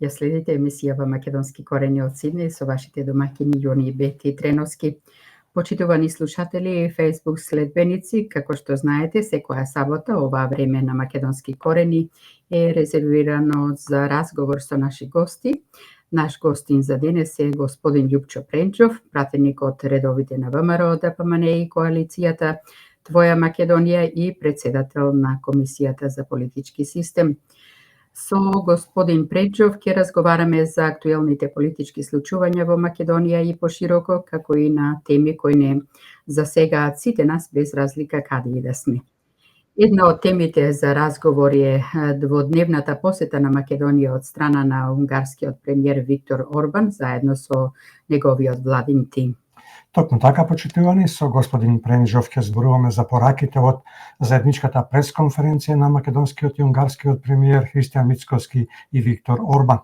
Ја следите емисијава Македонски корени од Сиднеј со вашите домаќини Јони и Бети Треновски. Почитувани слушатели и Facebook следбеници, како што знаете, секоја сабота оваа време на Македонски корени е резервирано за разговор со наши гости. Наш гостин за денес е господин Љупчо Пренчов, пратеник од редовите на ВМРО, ДПМН и коалицијата Твоја Македонија и председател на Комисијата за политички систем. Со господин Пренчов ќе разговараме за актуелните политички случувања во Македонија и пошироко, како и на теми кои не засегаат сите нас без разлика каде и да сме. Една од темите за разговор е дводневната посета на Македонија од страна на унгарскиот премиер Виктор Орбан заедно со неговиот владин тим. Токму така, почитувани, со господин Пренчов ќе зборуваме за пораките од заедничката пресконференција на македонскиот и унгарскиот премиер Христијан Мицкоски и Виктор Орбан.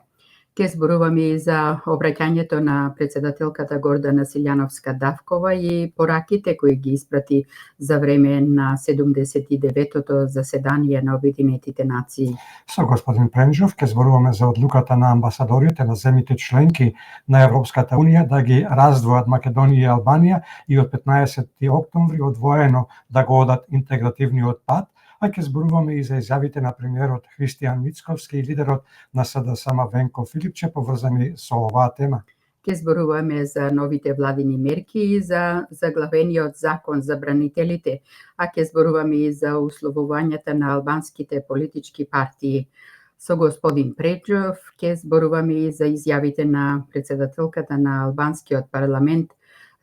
Ке зборуваме и за обраќањето на председателката Гордана Силјановска-Давкова и пораките кои ги испрати за време на 79-тото заседание на Обединетите нации. Со господин Пренчов ке зборуваме за одлуката на амбасадорите на земјите членки на Европската Унија да ги раздвојат Македонија и Албанија и од 15 октомври одвоено да го одат интегративниот пат, а ќе зборуваме и за изјавите на премиерот Христијан Мицкоски и лидерот на СДСМ Венко Филипче поврзани со оваа тема. Ке зборуваме за новите владини мерки и за заглавениот закон за бранителите, а ке зборуваме и за условувањата на албанските политички партии. Со господин Пренчов ке зборуваме и за изјавите на председателката на албанскиот парламент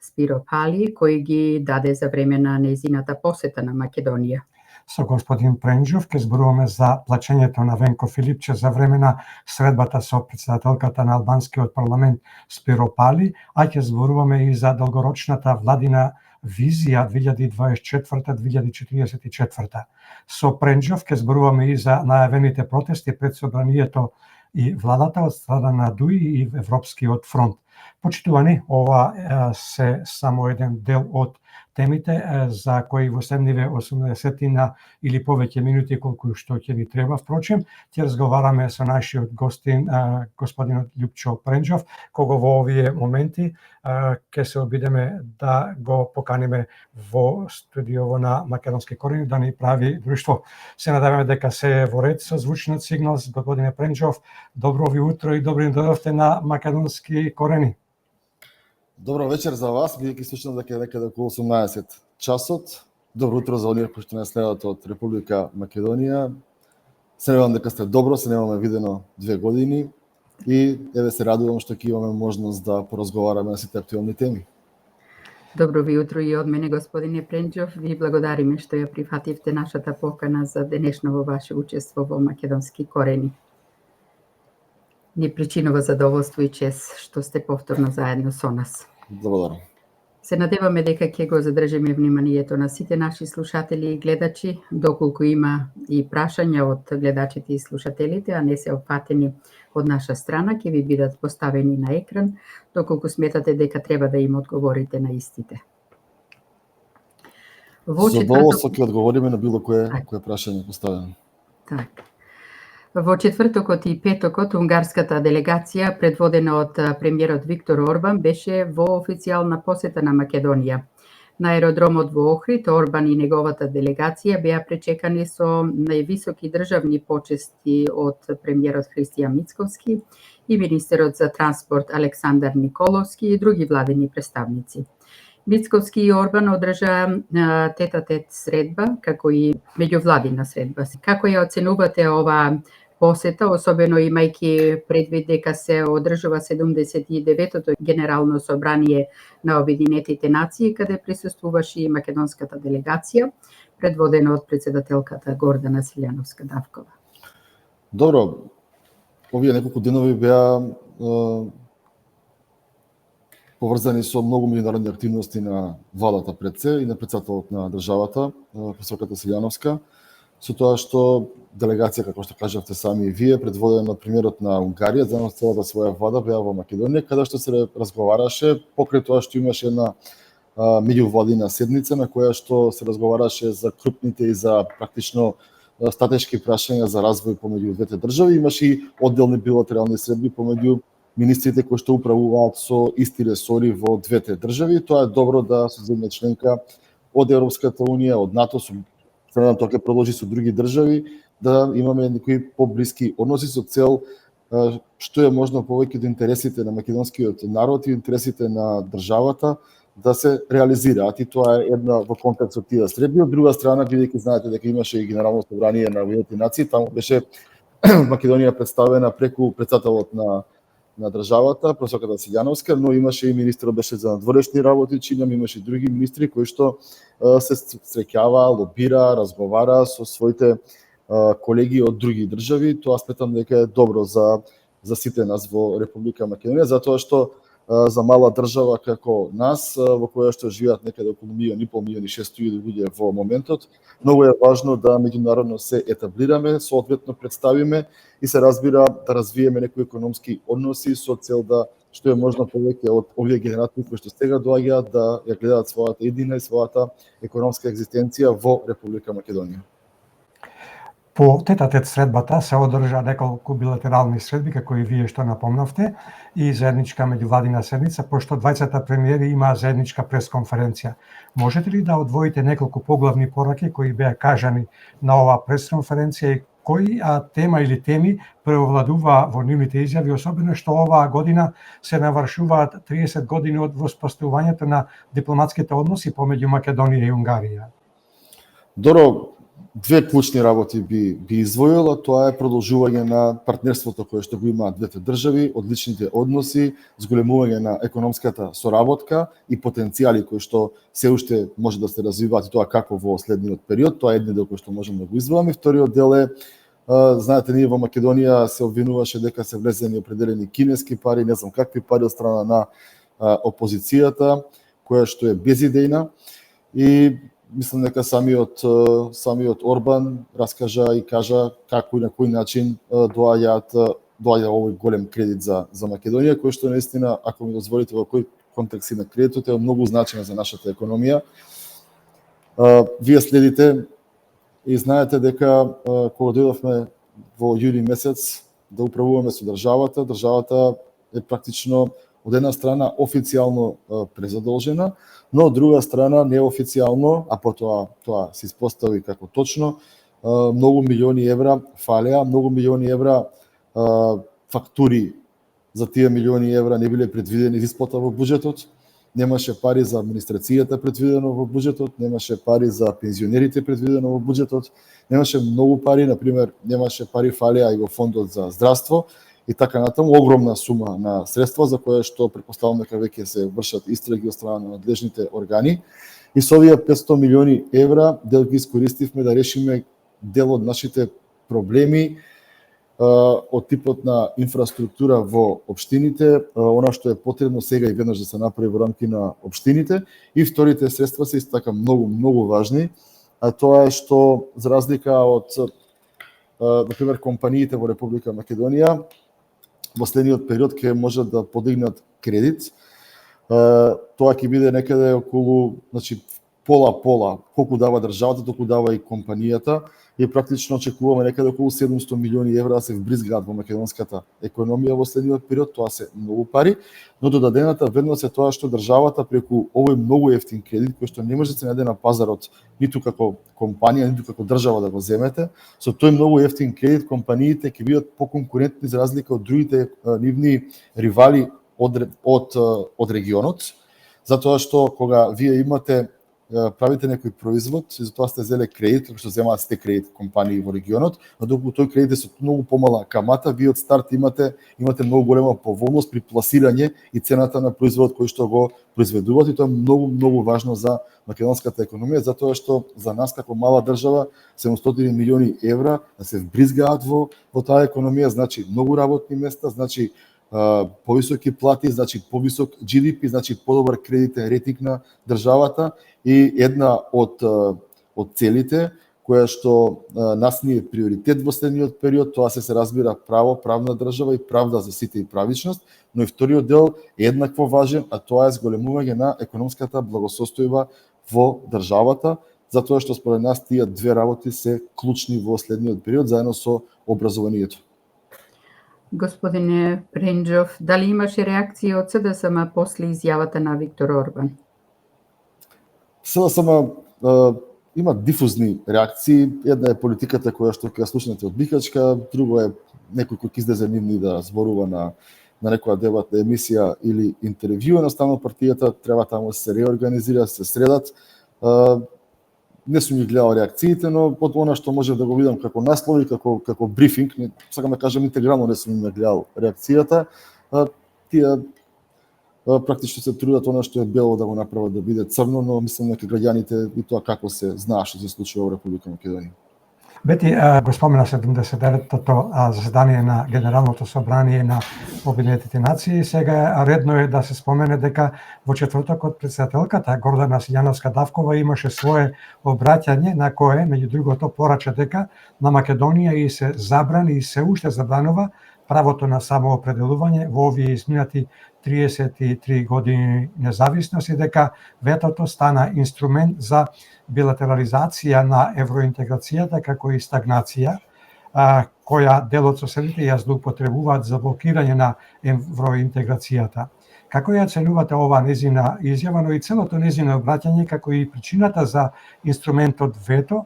Спиро Пали, кој ги даде за време на нејзината посета на Македонија. Со господин Пренчов ке зборуваме за плачењето на Венко Филипче за време на средбата со председателката на албанскиот парламент Спиро Пали, а ќе зборуваме и за долгорочната владина визија 2024-2044. Со Пренчов ке зборуваме и за најавените протести пред собранието и владата од страна на ДУИ и Европскиот фронт. Почитувани, ова се само еден дел од темите за кои во следниве 80 или повеќе минути колку што ќе ви треба. Впрочем, ќе разговараме со нашиот гостин, господинот Љупчо Пренчов, кого во овие моменти ќе се обидеме да го поканиме во студиово на Македонски корени да ни прави друштво. Се надеваме дека се во ред со звучниот сигнал. Господине Пренчов, добро ви утро и добри дојдовте на Македонски корени. Добро вечер за вас, бидејќи слушам дека е некаде околу 18 часот. Добро утро за оние кои што не следат од Република Македонија. Се надевам дека сте добро, се немаме видено 2 години и еве се радувам што ќе имаме можност да поразговараме на сите актуелни теми. Добро ви утро и од мене, господине Пренчов. Ви благодариме што ја прифативте нашата покана за денешново ваше учество во Македонски корени. Ни причинува задоволство и чест што сте повторно заедно со нас. Благодарам. Се надеваме дека ќе го задржиме вниманието на сите наши слушатели и гледачи, доколку има и прашања од гледачите и слушателите, а не се опфатени од наша страна, ќе ви бидат поставени на екран, доколку сметате дека треба да им одговорите на истите. Задоволство ќе одговориме на било кое прашање поставено. Так. Во четвртокот и петокот унгарската делегација, предводена од премиерот Виктор Орбан, беше во официјална посета на Македонија. На аеродромот во Охрид, Орбан и неговата делегација беа пречекани со највисоки државни почести од премиерот Христијан Мицкоски и министерот за транспорт Александар Николовски и други владени представници. Мицкоски и Орбан одржаа тет-а-тет средба, како и меѓувладина средба. Како ја оценувате оваа посета, особено имајќи предвид дека се одржува 79-тото генерално собрание на Обединетите нации, каде присуствуваше и македонската делегација, предводена од председателката Гордана Силјановска-Давкова? Добро, овие неколку денови беа поврзани со многу меѓународни активности на владата пред се и на председателот на државата, професорката Силјановска, со тоа што делегација, како што кажавте сами и вие, предводена од премиерот на Унгарија, заедно со целата своја влада беа во Македонија, каде што се разговараше покрај тоа што имаше една меѓувладина седница на која што се разговараше за крупните и за практично стратешки прашања за развој помеѓу двете држави. Имаше и одделни билатерални средби помеѓу министрите кои што управуваат со исти ресори во двете држави. Тоа е добро да се земја членка од Европската унија, од НАТО, со тоа ќе продолжи со други држави, да имаме некои поблиски односи со цел што е можно повеќе до интересите на македонскиот народ и интересите на државата да се реализираат, и тоа е една во контекст со тие средби. Од друга страна, бидејќи знаете дека имаше и Генерално собрание на Обединетите нации, таму беше Македонија представена преку претседателот на државата, професорката Силјановска, но имаше и министрот беше за надворешни работи, чинам имаше и други министри кои што се среќава, лобира, разговара со своите колеги од други држави. Тоа сметам дека е добро за сите нас во Република Македонија, затоа што за мала држава како нас, во која што живеат некаде околу 1,5 милиони 600.000 луѓе во моментот, многу е важно да меѓународно се етаблираме, соодветно представиме и се разбира да развиеме некои економски односи со цел да што е можно повеќе од овие генерации кои што сега доаѓаат да ја гледаат својата иднина и својата економска екзистенција во Република Македонија. По тет-а-тет средбата се одржа неколку билатерални средби, како и вие што напомнавте, и заедничка меѓувладина седница, пошто двајцата премиери имаа заедничка пресконференција. Можете ли да одвоите неколку поглавни пораки кои беа кажани на оваа пресконференција и кои тема или теми преовладува во нивните изјави, особено што оваа година се навршуваат 30 години од воспоставувањето на дипломатските односи помеѓу Македонија и Унгарија? Доро, две клучни работи би издвоила, тоа е продолжување на партнерството кое што го имаат двете држави, одличните односи, зголемување на економската соработка и потенцијали кои што се уште може да се развиваат, и тоа како во следниот период. Тоа е еден дел кој што можеме да го издвоиме. Вториот дел е, знаете, ние во Македонија се обвинуваше дека се влезени определени кинески пари, не знам какви пари од страна на опозицијата, која што е безидејна, и мислам дека самиот Орбан раскажа и кажа како и на кој начин доаѓа овој голем кредит за Македонија, кој што наистина, ако ми дозволите, во кој контекст на кредитот е многу значен за нашата економија. Вие следите и знаете дека кога дојдовме во јуни месец да управуваме со државата, државата е практично од една страна официјално презадолжена, но од друга страна неофицијално, а потоа тоа се испостави како точно, многу милиони евра фалеа, многу милиони евра фактури за тие милиони евра не биле предвидени за исплата во буџетот, немаше пари за администрацијата предвидено во буџетот, немаше пари за пензионерите предвидено во буџетот, немаше многу пари, например, немаше пари фалеа и во фондот за здравство, и така натаму, огромна сума на средства за која што претпоставувам дека веќе се вршат истраги од страна на надлежните органи. И со овие 500 милиони евра дел ги искористивме да решиме дел од нашите проблеми од типот на инфраструктура во општините, она што е потребно сега и веднаш да се направи во рамки на општините. И вторите средства се исто така многу важни, а тоа е што за разлика од например компаниите во Република Македонија во следниот период ќе можат да подигнат кредит. Тоа ќе биде некаде околу, значи пола, колку дава државата, толку дава и компанијата, и практично очекуваме некаде околу 700 милиони евра да се вбризгаат во македонската економија во следниот период. Тоа се многу пари, но додадената вредност е тоа што државата преку овој многу ефтин кредит, кој што не може да се најде на пазарот ниту како компанија, ниту како држава да го земете, со тој многу ефтин кредит компаниите ќе бидат поконкурентни за разлика од другите нивни ривали од регионот, затоа што кога вие имате правите некој производ и затоа сте земе кредит, што земаат сите кредит компании во регионот, но доколку тој кредит е со многу помала камата, вие од старт имате многу голема поволност при пласирање и цената на производот кој што го произведуваат, и тоа е многу важно за македонската економија, затоа што за нас како мала држава 700 милиони евра да се вбризгаат во таа економија, значи многу работни места, значи повисоки плати, значи повисок GDP, значи подобар кредитен рейтинг на државата, и една од целите која што нас ни е приоритет во следниот период, тоа се разбира право, правна држава и правда за сите и правичност, но и вториот дел е еднакво важен, а тоа е зголемување на економската благосостојба во државата, затоа што според нас тие две работи се клучни во следниот период заедно со образованието. Господине Ренџов, дали имаше реакции од СДСМ после изјавата на Виктор Орбан? СДСМ има дифузни реакции. Една е политиката која што ќе слушнете од Бихачка, друго е некој кој ќе излезе нивни да зборува на некоја дебатна емисија или интервју. Едноставно партијата треба таму да се реорганизира, да се средат. Не сум ги гледал реакциите, но од она што можев да го видам како наслови, како брифинг, сакам да кажам интегрално не сум ги гледал реакцијата, тие практично се трудат она што е бело да го направат да биде црно, но мислам дека граѓаните и тоа како се знае што се случува во Република Македонија. Бети го спомена 79-тото заседание на Генералното собрание на Обединетите нации. Сега редно е да се спомене дека во четвртокот председателката Гордана Силјановска-Давкова имаше свое обраќање на кое, меѓу другото, порача дека на Македонија и се забрани и се уште забранува правото на самоопределување во овие изминати 33 години независност и дека ветото стана инструмент за билатерализација на евроинтеграцијата како и стагнација, која дел од соседите ја злоупотребуваат за блокирање на евроинтеграцијата. Како ја оценувате ова незина изјава, но и целото незино обраќање, како и причината за инструментот вето,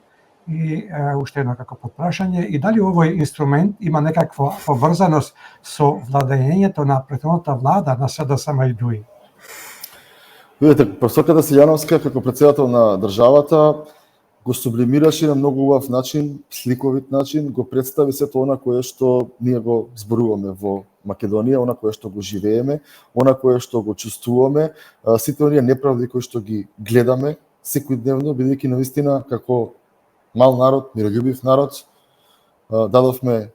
и уште едно како потпрашање, и дали овој инструмент има некаква поврзаност со владењето на претходната влада на СДСМ и ДУИ? Видете, професорката Силјановска како председател на државата го сублимираше на многу убав начин, сликовит начин, го представи сето она кое што ние го зборуваме во Македонија, она кое што го живееме, она кое што го чувствуваме, сите оние неправди кои што ги гледаме секојдневно, бидејќи навистина како мал народ, мирољубив народ, дадовме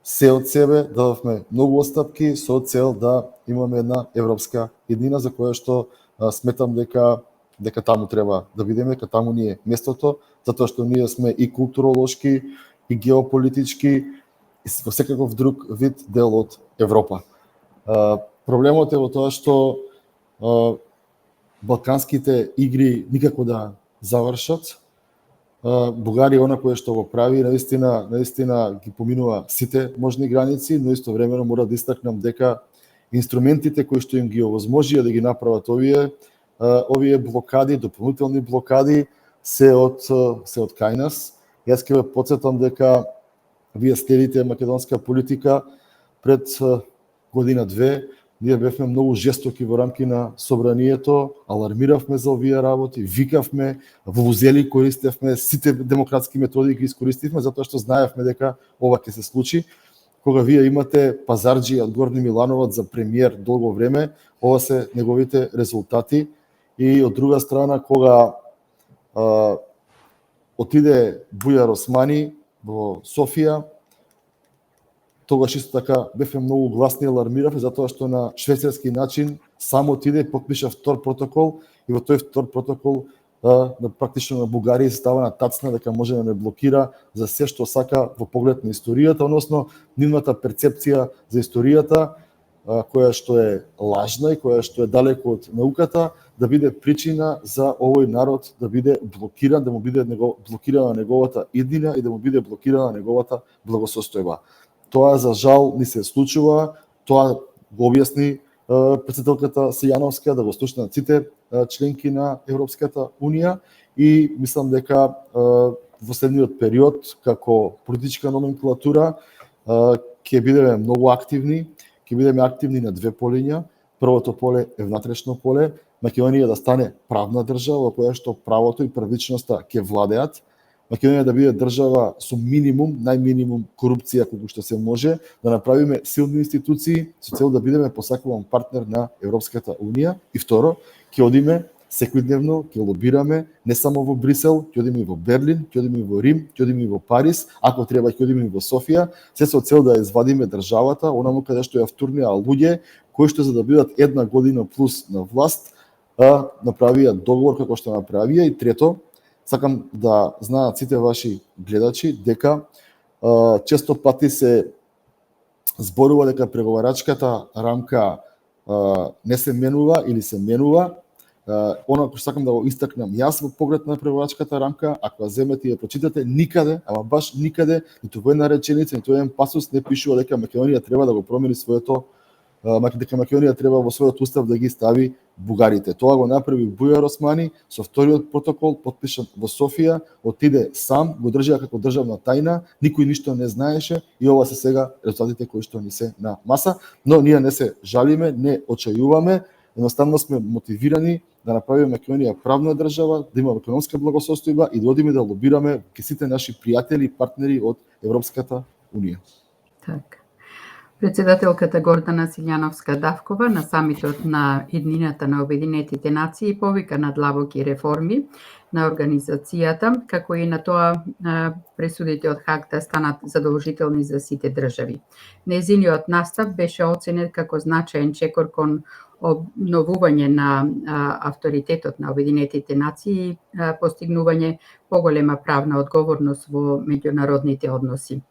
се од себе, дадовме многу отстапки со цел да имаме една европска еднина за која што сметам дека таму треба да бидеме, дека таму ни е местото, затоа што ние сме и културолошки, и геополитички, и во секаков друг вид дел од Европа. Проблемот е во тоа што балканските игри никако да завршат. Бугарија она кое што го прави, наистина ги поминува сите можни граници, но истовремено мора да истакнам дека инструментите кои што им ги овозможија да ги направат овие блокади, дополнителни блокади, се од кај нас. Јас ќе ве потсетам дека вие следите македонска политика пред година-две. Ние бевме многу жестоки во рамки на собранието, алармиравме за овие работи, викавме, вузели користевме, сите демократски методи ги искористивме, затоа што знаевме дека ова ќе се случи. Кога вие имате Пазарџи од Горни Милановаc за премиер долго време, ова се неговите резултати. И од друга страна, кога отиде Бујар Османи во Софија, тогаш исто така бевме многу гласни, алармиравме, затоа што на швејцарски начин само отиде и подпиша втор протокол, и во тој втор протокол практично на Бугарија се става на тацна дека може да не блокира за се што сака во поглед на историјата, односно нивната перцепција за историјата, која што е лажна и која што е далеко од науката, да биде причина за овој народ да биде блокиран, да му биде блокирана неговата иднина и да му биде блокирана неговата благосостојба. Тоа за жал ни се случува, тоа го објасни председателката Силјановска, да го слушнат сите членки на Европската Унија, и мислам дека во следниот период како политичка номенклатура ќе бидеме многу активни, ќе бидеме активни на две полиња. Првото поле е внатрешно поле, Македонија да стане правна држава во која што правото и првичноста ќе владеат. Македонија да биде држава со минимум, најминимум корупција колку што се може, да направиме силни институции со цел да бидеме посакуван партнер на Европската Унија. И второ, ќе одиме секојдневно, ќе лобираме не само во Брисел, ќе одиме и во Берлин, ќе одиме и во Рим, ќе одиме и во Париз, ако треба ќе одиме и во Софија, се со цел да извадиме државата онаму каде што ја втурнеа луѓе кои што за да бидат една година плюс на власт, направија договор како што направија. И трето, сакам да знаат сите ваши гледачи дека често пати се зборува дека преговарачката рамка не се менува или се менува. Оно што сакам да го истакнам јас во поглед на преговарачката рамка, ако ја земете и ја прочитате, никаде, ама баш никаде, ниту во една реченица, ниту еден пасус не пишува дека Македонија треба да го промени своето, дека Македонија треба во својот устав да ги стави бугарите. Тоа го направи Бујар Османи со вториот протокол потпишан во Софија, отиде сам, го држија како државна тајна, никој ништо не знаеше и ова се сега резултатите кои што ни се на маса, но ние не се жалиме, не очајуваме, едноставно сме мотивирани да направиме Македонија правна држава, да има економска благосостојба и да одиме да лобираме ке сите наши пријатели и партнери од Европската Унија. Така. Председателката Гордана Силјановска-Давкова на самитот на иднината на Обединетите нации повика на длабоки реформи на организацијата, како и на тоа пресудите од Хаг да станат задолжителни за сите држави. Нејзиниот настап беше оценет како значаен чекор кон обновување на авторитетот на Обединетите нации и постигнување поголема правна одговорност во меѓународните односи.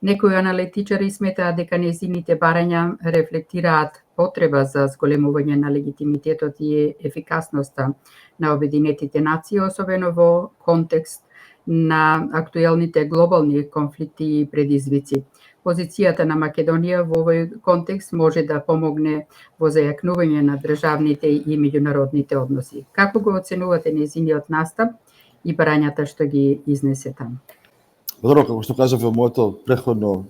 Некои аналитичари сметаат дека нејзините барања рефлектираат потреба за зголемување на легитимитетот и ефикасноста на Обединетите нации, особено во контекст на актуелните глобални конфликти и предизвици. Позицијата на Македонија во овој контекст може да помогне во зајакнување на државните и меѓународните односи. Како го оценувате нејзиниот настап и барањата што ги изнесе таму? Добро, како што кажав во моето претходно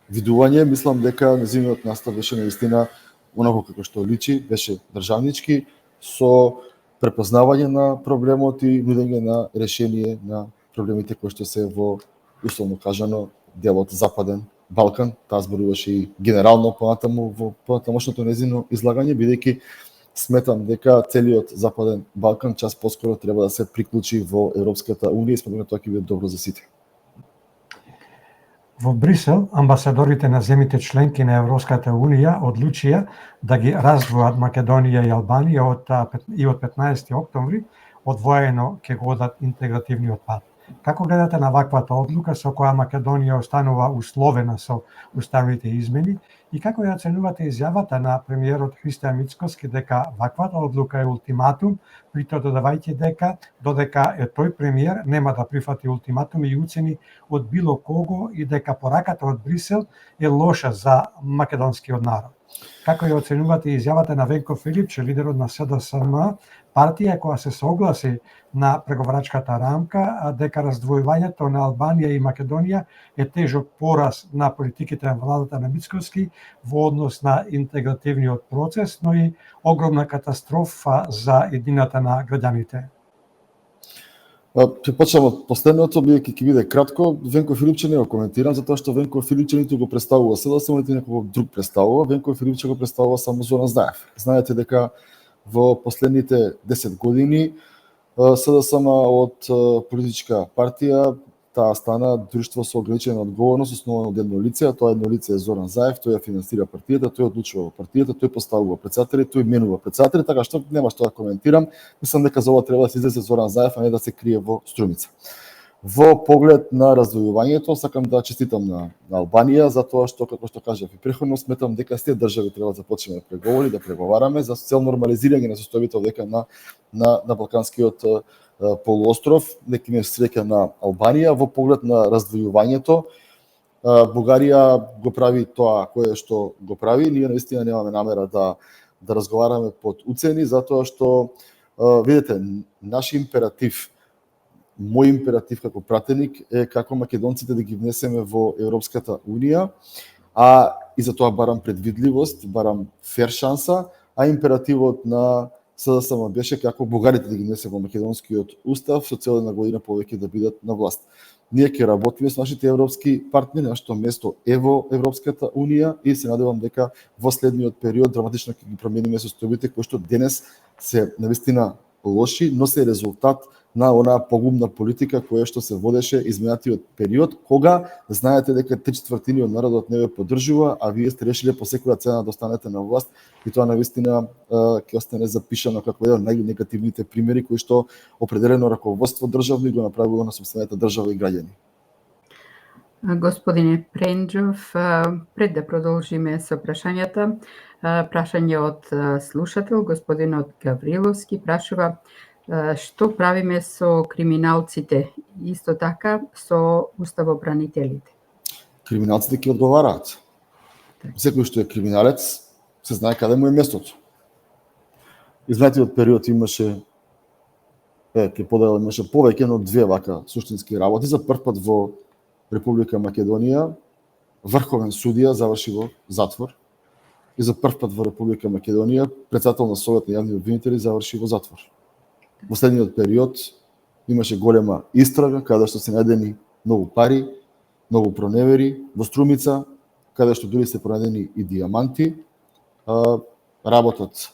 видување, мислам дека нејзиниот настап беше наистина онако како што личи, беше државнички, со препознавање на проблемот и нудење на решение на проблемите кои што се во, условно кажано, делот Западен Балкан. Таа зборуваше и генерално понатаму во понатамошното нејзино излагање, бидејќи сметам дека целиот Западен Балкан час поскоро треба да се приклучи во Европската Унија и сметам дека тоа ќе биде добро за сите. Во Брисел, амбасадорите на земите членки на Европската Унија одлучија да ги раздвојат Македонија и Албанија од 15 октомври, одвоено ќе го одат интегративниот пат. Како гледате на ваквата одлука со која Македонија останува условена со уставните измени и како ја оценувате изјавата на премиерот Христијан Мицкоски дека ваквата одлука е ултиматум, притоа додавајќи дека додека е тој премиер нема да прифати ултиматум и уцени од било кого и дека пораката од Брисел е лоша за македонскиот народ. Како ја оценувате изјавата на Венко Филипче, лидерот на СДСМ, партија која се согласи на преговарачката рамка, дека раздвојувањето на Албанија и Македонија е тежок пораз на политиките на владата на Мицкоски во однос на интегративниот процес, но и огромна катастрофа за едината на граѓаните? Ќе почнам од последното, бидејќи ќе биде кратко. Венко Филипче не го коментирам, затоа што Венко Филипче ниту го представува СДСМ, ниту некој друг представува. Венко Филипче го представува само Зоран Заев. Знаете дека во последните 10 години СДСМ од политичка партија таа стана друштво со ограничена одговорност, основано од едно лице, а тоа едно лице е Зоран Заев, тој ја финансира партијата, тој одлучува во партијата, тој поставува председатели, тој менува председатели, така што нема што да коментирам. Мислам дека за ова треба да се излезе Зоран Заев, а не да се крие во Струмица. Во поглед на раздвојувањето, сакам да честитам на Албанија, затоа што, како што кажав и претходно, сметам дека сите држави треба да започнеме преговори, да преговараме за цел нормализирање на состојбите овдека на Балканскиот полуостров, нека име среќа на Албанија. Во поглед на раздвојувањето, Бугарија го прави тоа кое што го прави. Ние наистина немаме намера да разговараме под уцени, затоа што, видите, наш императив, мој императив како пратеник е како македонците да ги внесеме во Европската Унија, а и за тоа барам предвидливост, барам фер шанса, а императивот на СДСМ беше како бугарите да ги внесе во македонскиот устав со цел една година повеќе да бидат на власт. Ние ќе работиме со нашите европски партнери, нашето место е во Европската Унија и се надевам дека во следниот период драматично ќе ги промениме состојбите кои што денес се навистина лоши, но се резултат на онаа погубна политика која што се водеше изминатиот период, кога знаете дека 3/4 од народот не ве поддржува, а вие сте решиле по секоја цена да останете на власт и тоа навистина ќе остане запишано како еден од најнегативните примери кои што определено раководство државно го направило на сопствената држава и граѓани. Господине Пренџов, пред да продолжиме со прашањата, прашање од слушател, господинот Гавриловски прашува што правиме со криминалците, исто така со уставобранителите. Криминалците ќе одговараат. Секој што е криминалец се знае каде му е местото. Изминатиот период имаше имаше повеќе од 2 вака суштински работи. За прв пат во Република Македонија врховен судија заврши во затвор и за прв пат во Република Македонија претседател на Совет на јавни обвинители заврши во затвор. Во следниот период имаше голема истрага каде што се најдени многу пари, многу проневери во Струмица, каде што дури се пронајдени и диаманти. Работат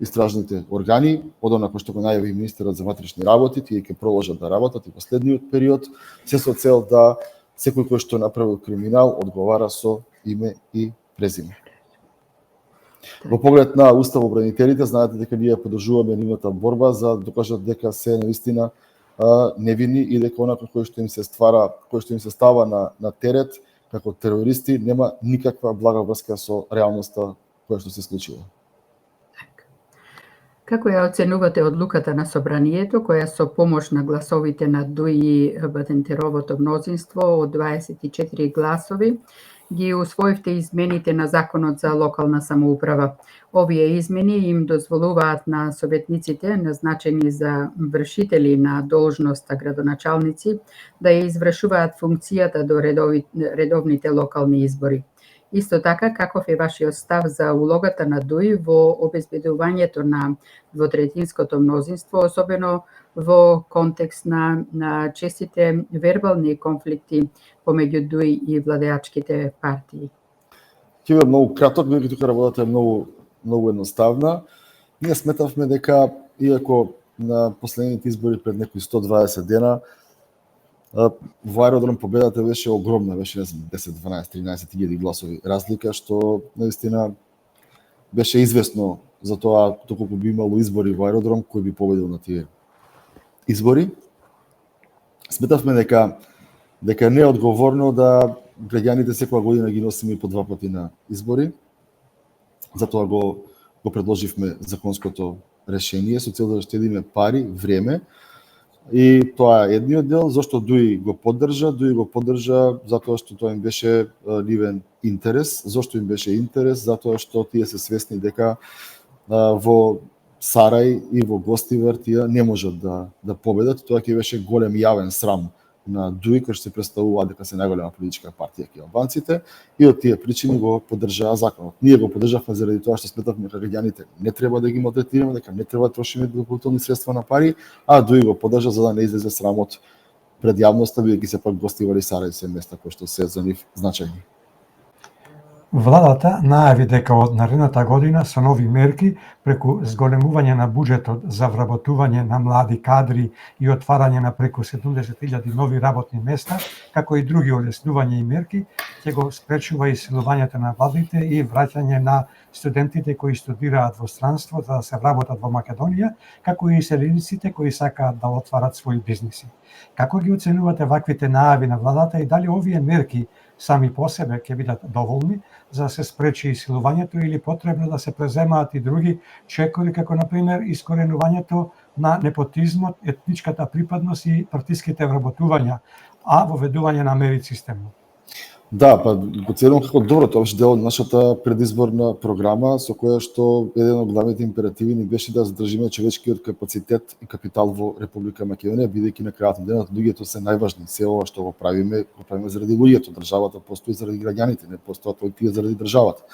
истражните органи, одонako што го најави министерот за внатрешни работи, тие ќе продолжат да работат и во следниот период, се со цел да секој кој што направил криминал одговара со име и презиме. Во поглед на уставобранителите, знаете дека ние поддржуваме нивната борба за да докажат дека се навистина невини и дека онака кој што им се ствара, кој што им се става на терет како терористи, нема никаква блага врска со реалноста која што се случила. Како ја оценувате одлуката на Собранието, која со помош на гласовите на Дуи Бадентеровото мнозинство од 24 гласови ги усвоивте измените на Законот за локална самоуправа? Овие измени им дозволуваат на советниците, назначени за вршители на должноста градоначалници, да ја извршуваат функцијата до редовните локални избори. Исто така, каков е вашиот став за улогата на ДУИ во обезбедувањето на двотретинското мнозинство, особено во контекст на честите вербални конфликти помеѓу ДУИ и владеачките партии? Ќе биде многу краток, бидејќи тука работата е многу едноставна. Ние сметавме дека, иако на последните избори пред некои 120 дена, во аеродром победата беше огромна, беше 10, 12, 13 000 гласови разлика, што наистина беше известно за тоа доколку би имало избори во аеродром, кој би победил на тие избори. Сметавме дека е неодговорно да граѓаните секоја година ги носиме по 2 пати на избори. Затоа го предложивме законското решение со цел да штедиме пари, време. И тоа е едниот дел, зашто ДУИ го поддржа. ДУИ го поддржа затоа што тоа им беше нивен интерес. Зошто им беше интерес? Затоа што тие се свесни дека во Сарај и во Гостивар тие не можат да победат. Тоа ќе беше голем јавен срам на ДУИ, кој што се представува дека се најголема политичка партија кај албанците, и од тие причини го поддржаа законот. Ние го поддржавме заради тоа што сметавме дека граѓаните не треба да ги малтретираме, дека не треба да трошиме дополнителни средства на пари, а ДУИ го поддржа за да не излезе срамот пред јавноста, бидејќи се пак Гостивар и Сарај се места кои што се за нив значајни. Владата најави дека од наредната година со нови мерки преку зголемување на буџетот за вработување на млади кадри и отварање на преку 70.000 нови работни места, како и други олеснувања и мерки, ќе го спречува исилувањето на младите и враќање на студентите кои студираат во странство за да се вработат во Македонија, како и иселениците кои сакаат да отварат своји бизниси. Како ги оценувате ваквите најави на владата и дали овие мерки сами по себе ќе бидат доволни за да се спречи исилувањето или потребно да се преземаат и други чекори, како например искоренувањето на непотизмот, етничката припадност и партиските вработувања, а воведување на мери системно? Да, па го ценувам како добро, тоа беше дел од нашата предизборна програма, со која што еден од главните императиви ни беше да задржиме човечкиот капацитет и капитал во Република Македонија, бидејќи на крајот на денот луѓето се најважни. Се ова што го правиме заради луѓето. Државата постои заради граѓаните, не постојат тие заради државата.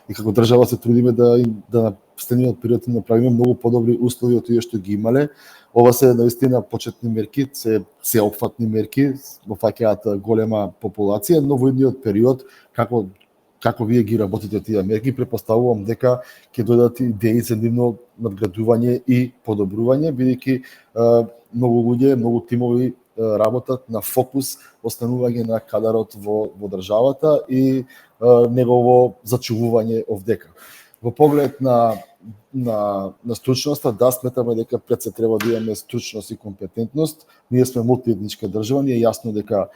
И како држава се трудиме да на следниот период им направиме многу подобри услови од тие што ги имале. Ова се наистина почетни мерки, се опфатни мерки, опфаќаат голема популација, но во едниот период како вие ги работите тие мерки, претпоставувам дека ќе дојдат идеи за нивно надградување и подобрување, бидејќи многу луѓе, многу тимови работат на фокус останување на кадарот во државата и негово зачувување овдека. Во поглед на на стручноста, да, сметаме дека пред се треба да имаме стручност и компетентност. Ние сме мултиетничка држава, ни е јасно дека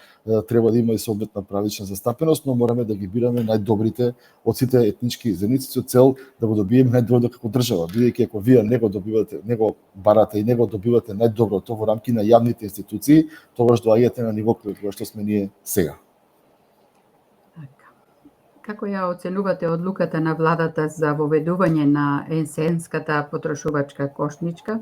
треба да има и соодветна правична застапеност, но мораме да ги бираме најдобрите од сите етнички заедници со цел да го добиеме најдобро како држава. Бидејќи ако вие не го добивате, не го барате и не го добивате најдоброто во рамки на јавните институции, тогаш доаѓате на ниво кога што сме ние сега. Како ја оценувате одлуката на владата за воведување на есенската потрошувачка кошничка,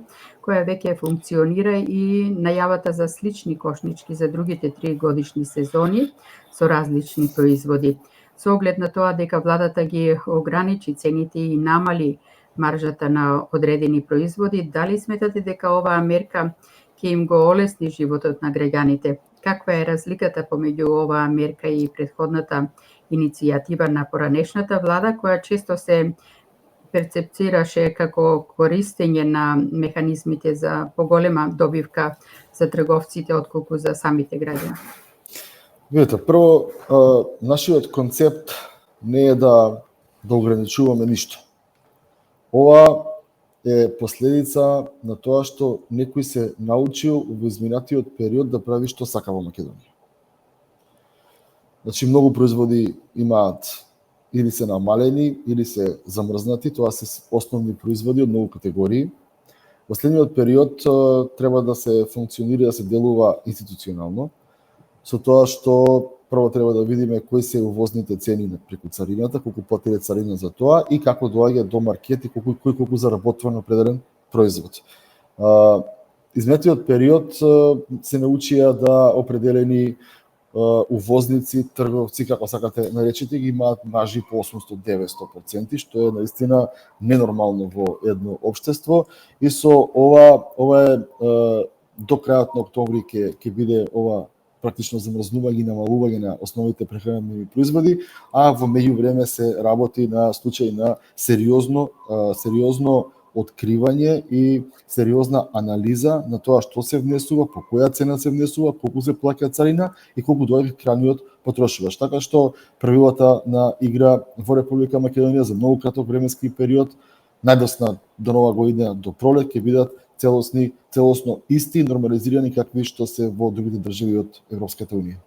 која веќе функционира, и најавата за слични кошнички за другите 3 годишни сезони со различни производи? Со оглед на тоа дека владата ги ограничи цените и намали маржата на одредени производи, дали сметате дека оваа мерка ќе им го олесни животот на граѓаните? Каква е разликата помеѓу оваа мерка и претходната иницијатива на поранешната влада, која често се перцепцираше како користење на механизмите за поголема добивка за трговците отколку за самите граѓани? Видете, прво, нашиот концепт не е да ограничуваме ништо. Ова е последица на тоа што некој се научил во изминатиот период да прави што сака во Македонија. Значи, многу производи имаат или се намалени, или се замрзнати, тоа се основни производи од многу категории. Во следниот период треба да се функционира, да се делува институционално, со тоа што прво треба да видиме кои се увозните цени преку царината, колку платиле царина за тоа и како доаѓа до маркет и колку заработува на определен производ. Изминатиот период се научија да определени увозници, трговци, како сакате наречете, ги имаат маржи по 800-900%, што е наистина ненормално во едно општество, и со ова е до крајот на октомври ќе биде ова практично замрзнување и намалување на основните прехранени производи, а во меѓувреме се работи на случај на сериозно откривање и сериозна анализа на тоа што се внесува, по која цена се внесува, колку се плаќа царина и колку доаѓа крајниот потрошувач. Така што правилата на игра во Република Македонија за многу краток временски период, најдосна до нова година, до пролет, ќе бидат целосно исти, нормализирани какви што се во другите држави од Европската унија.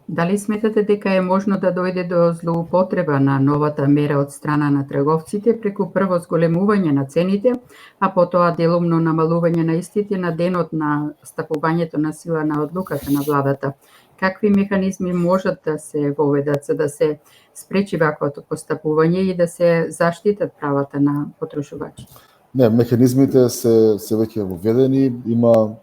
Дали сметате дека е можно да дојде до злоупотреба на новата мера од страна на трговците преку прво зголемување на цените, а потоа делумно намалување на истите на денот на стапувањето на сила на одлуката на владата? Какви механизми можат да се воведат за да се спречи ваквото постапување и да се заштитат правата на потрошувачите? Не, механизмите се веќе воведени, има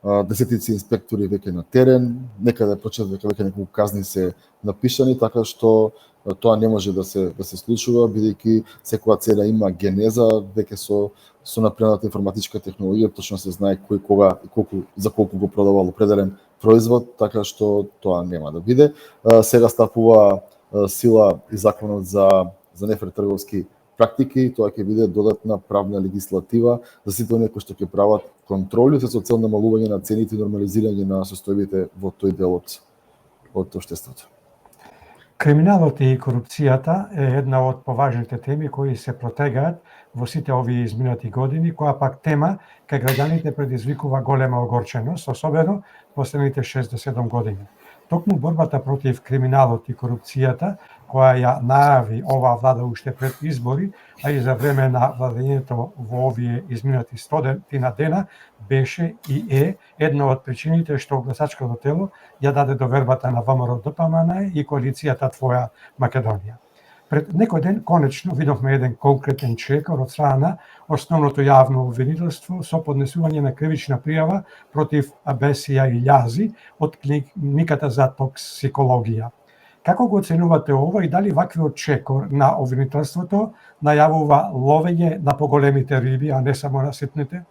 десетици инспектори веќе на терен, некаде почнат веќе неколку казни се напишани, така што тоа не може да се случува, бидејќи секоја цена има генеза, веќе со напредната информатичка технологија точно се знае кој кога и за колку го продавал определен производ, така што тоа нема да биде. Сега стапува сила и законот за нефер трговски практики, тоа ќе биде додатна правна легислатива за сите оние кои што ќе прават контроли со цел намалување на цените и нормализирање на состојбите во тој дел од општеството. Криминалот и корупцијата е една од поважните теми кои се протегаат во сите овие изминати години, која пак тема кај граѓаните предизвикува голема огорченост, особено последните 6 до 7 години. Токму борбата против криминалот и корупцијата, која ја најави оваа влада уште пред избори, а и за време на владењето во овие изминати 100 дена, беше и е една од причините што гласачкото тело ја даде довербата на ВМРО-ДПМН и коалицијата Твоја Македонија. Пред некој ден конечно видовме еден конкретен чекор од страна на основното јавно обвинителство со поднесување на кривична пријава против Бесија Илјази од клиниката за токсикологија. Како го оценувате ова и дали ваквиот чекор на обвинителството најавува ловење на поголемите риби, а не само на ситните?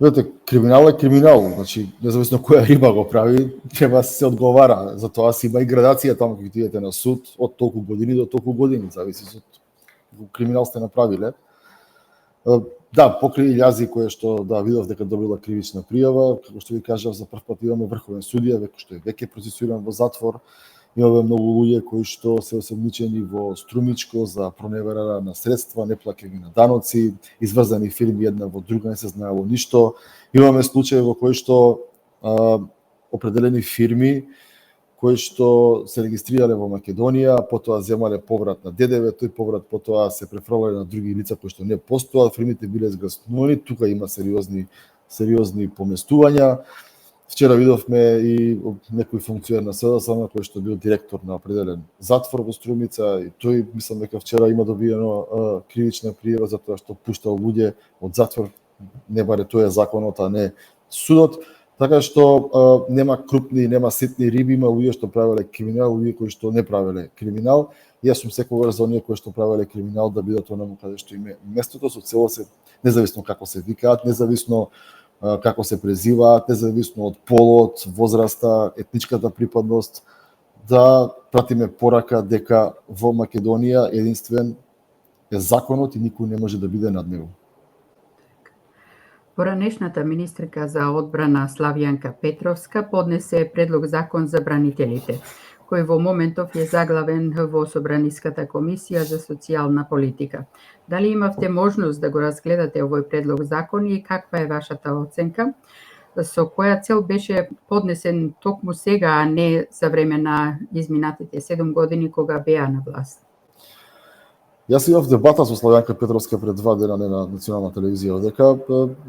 Видете, криминал е криминал, значи независно која риба го прави, треба се одговара. За тоа си има и градација таму кога идете на суд од толку години до толку години, зависи од криминал сте направиле. Да, покрај Илјази која што видов дека добила кривична пријава, како што ви кажав, за прв пат имаме врховен судија, што е веќе процесуиран во затвор. Имаме многу луѓе кои што се осомничени во Струмичко за проневера на средства, неплаќање на даноци, изврзани фирми една во друга, не се знаело ништо. Имаме случаи во кои што определени фирми кои што се регистрирале во Македонија, потоа земале поврат на ДДВ, тој поврат потоа се префрлале на други лица кои што не постојат, фирмите биле згаснувани, тука има сериозни поместувања. Вчера видовме и некој функционер на СДСМ кој што бил директор на определен затвор во Струмица и тој мислам дека вчера има добиено кривична пријава за тоа што пуштал луѓе од затвор, не баре тоа е законот, а не судот. Така што нема крупни, нема ситни риби, има луѓе што правеле криминал, луѓе кои што не правеле криминал. Јас сум секогаш за оние кои што правеле криминал да бидат онаму каде што им е местото, со цел се независно како се викаат, независно како се презиваат, независно од полот, возраста, етничката припадност, да пратиме порака дека во Македонија единствен е законот и никој не може да биде над него. Поранешната министрка за одбрана Славјанка Петровска поднесе предлог закон за бранителите, кој во моментов е заглавен во Собраниската комисија за социјална политика. Дали имавте можност да го разгледате овој предлог закон и каква е вашата оценка? Со која цел беше поднесен токму сега, а не за време на изминатите 7 години кога беа на власт? Јас имав дебата со Славјанка Петровска пред 2 дена на национална телевизија, дека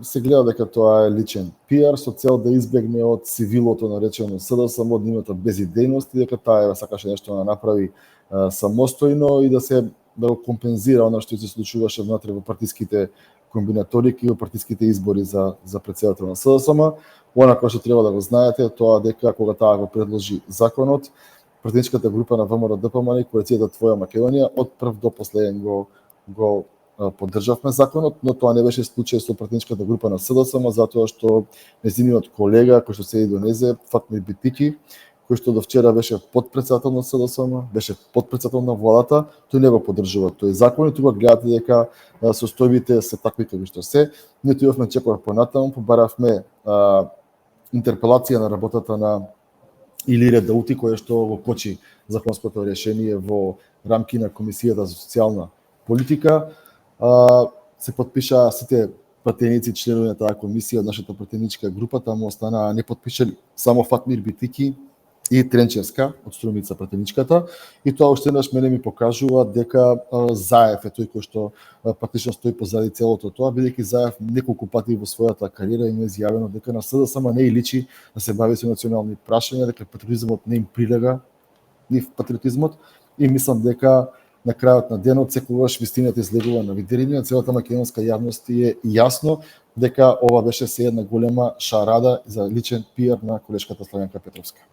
се гледа дека тоа е личен пиар со цел да избегне од цивилото наречено СДСМ, од нивната безидејност и дека таа сакаше нешто да направи самостојно и да го компензира она што се случуваше внатре во партиските комбинаторики и во партиските избори за претседател на СДСМ. Она кој што треба да го знаете тоа дека кога таа го предложи законот, пратеничката група на ВМРО ДПМН, коалицијата Твоја Македонија, од прв до последен го поддржавме законот, но тоа не беше случај со пратеничката група на СДСМ, затоа што нејзиниот колега, кој што седи до незе, Фатмир Битики, кој што до вчера беше подпредседател на СДСМ, беше подпредседател на владата, тој не го поддржува тој закон и тука гледате дека состојбите се такви како што се. Ние отидовме чекор понатаму, побаравме интерпелација на работата на Илире Даути, која што го кочи законското решение во рамки на Комисијата за социјална политика. Се подпиша сите пратеници, членови на таа комисија од нашата пратеничка група, таму останаа неподпишани само Фатмир Битики и Тренчевска од Струмица пратеничката, и тоа уште еднаш мене ми покажува дека Заев е тој кој што практично стои позади целото тоа, бидејќи Заев неколку пати во својата кариера има изјавено дека на СДСМ не и личи да се бави со национални прашања, дека патриотизмот не им прилега, нив патриотизмот, и мислам дека на крајот на денот секогаш вистината излегува на виделина, целата македонска јавност е јасно дека ова беше се една голема шарада за личен пиар на колешката Славјанка Петровска.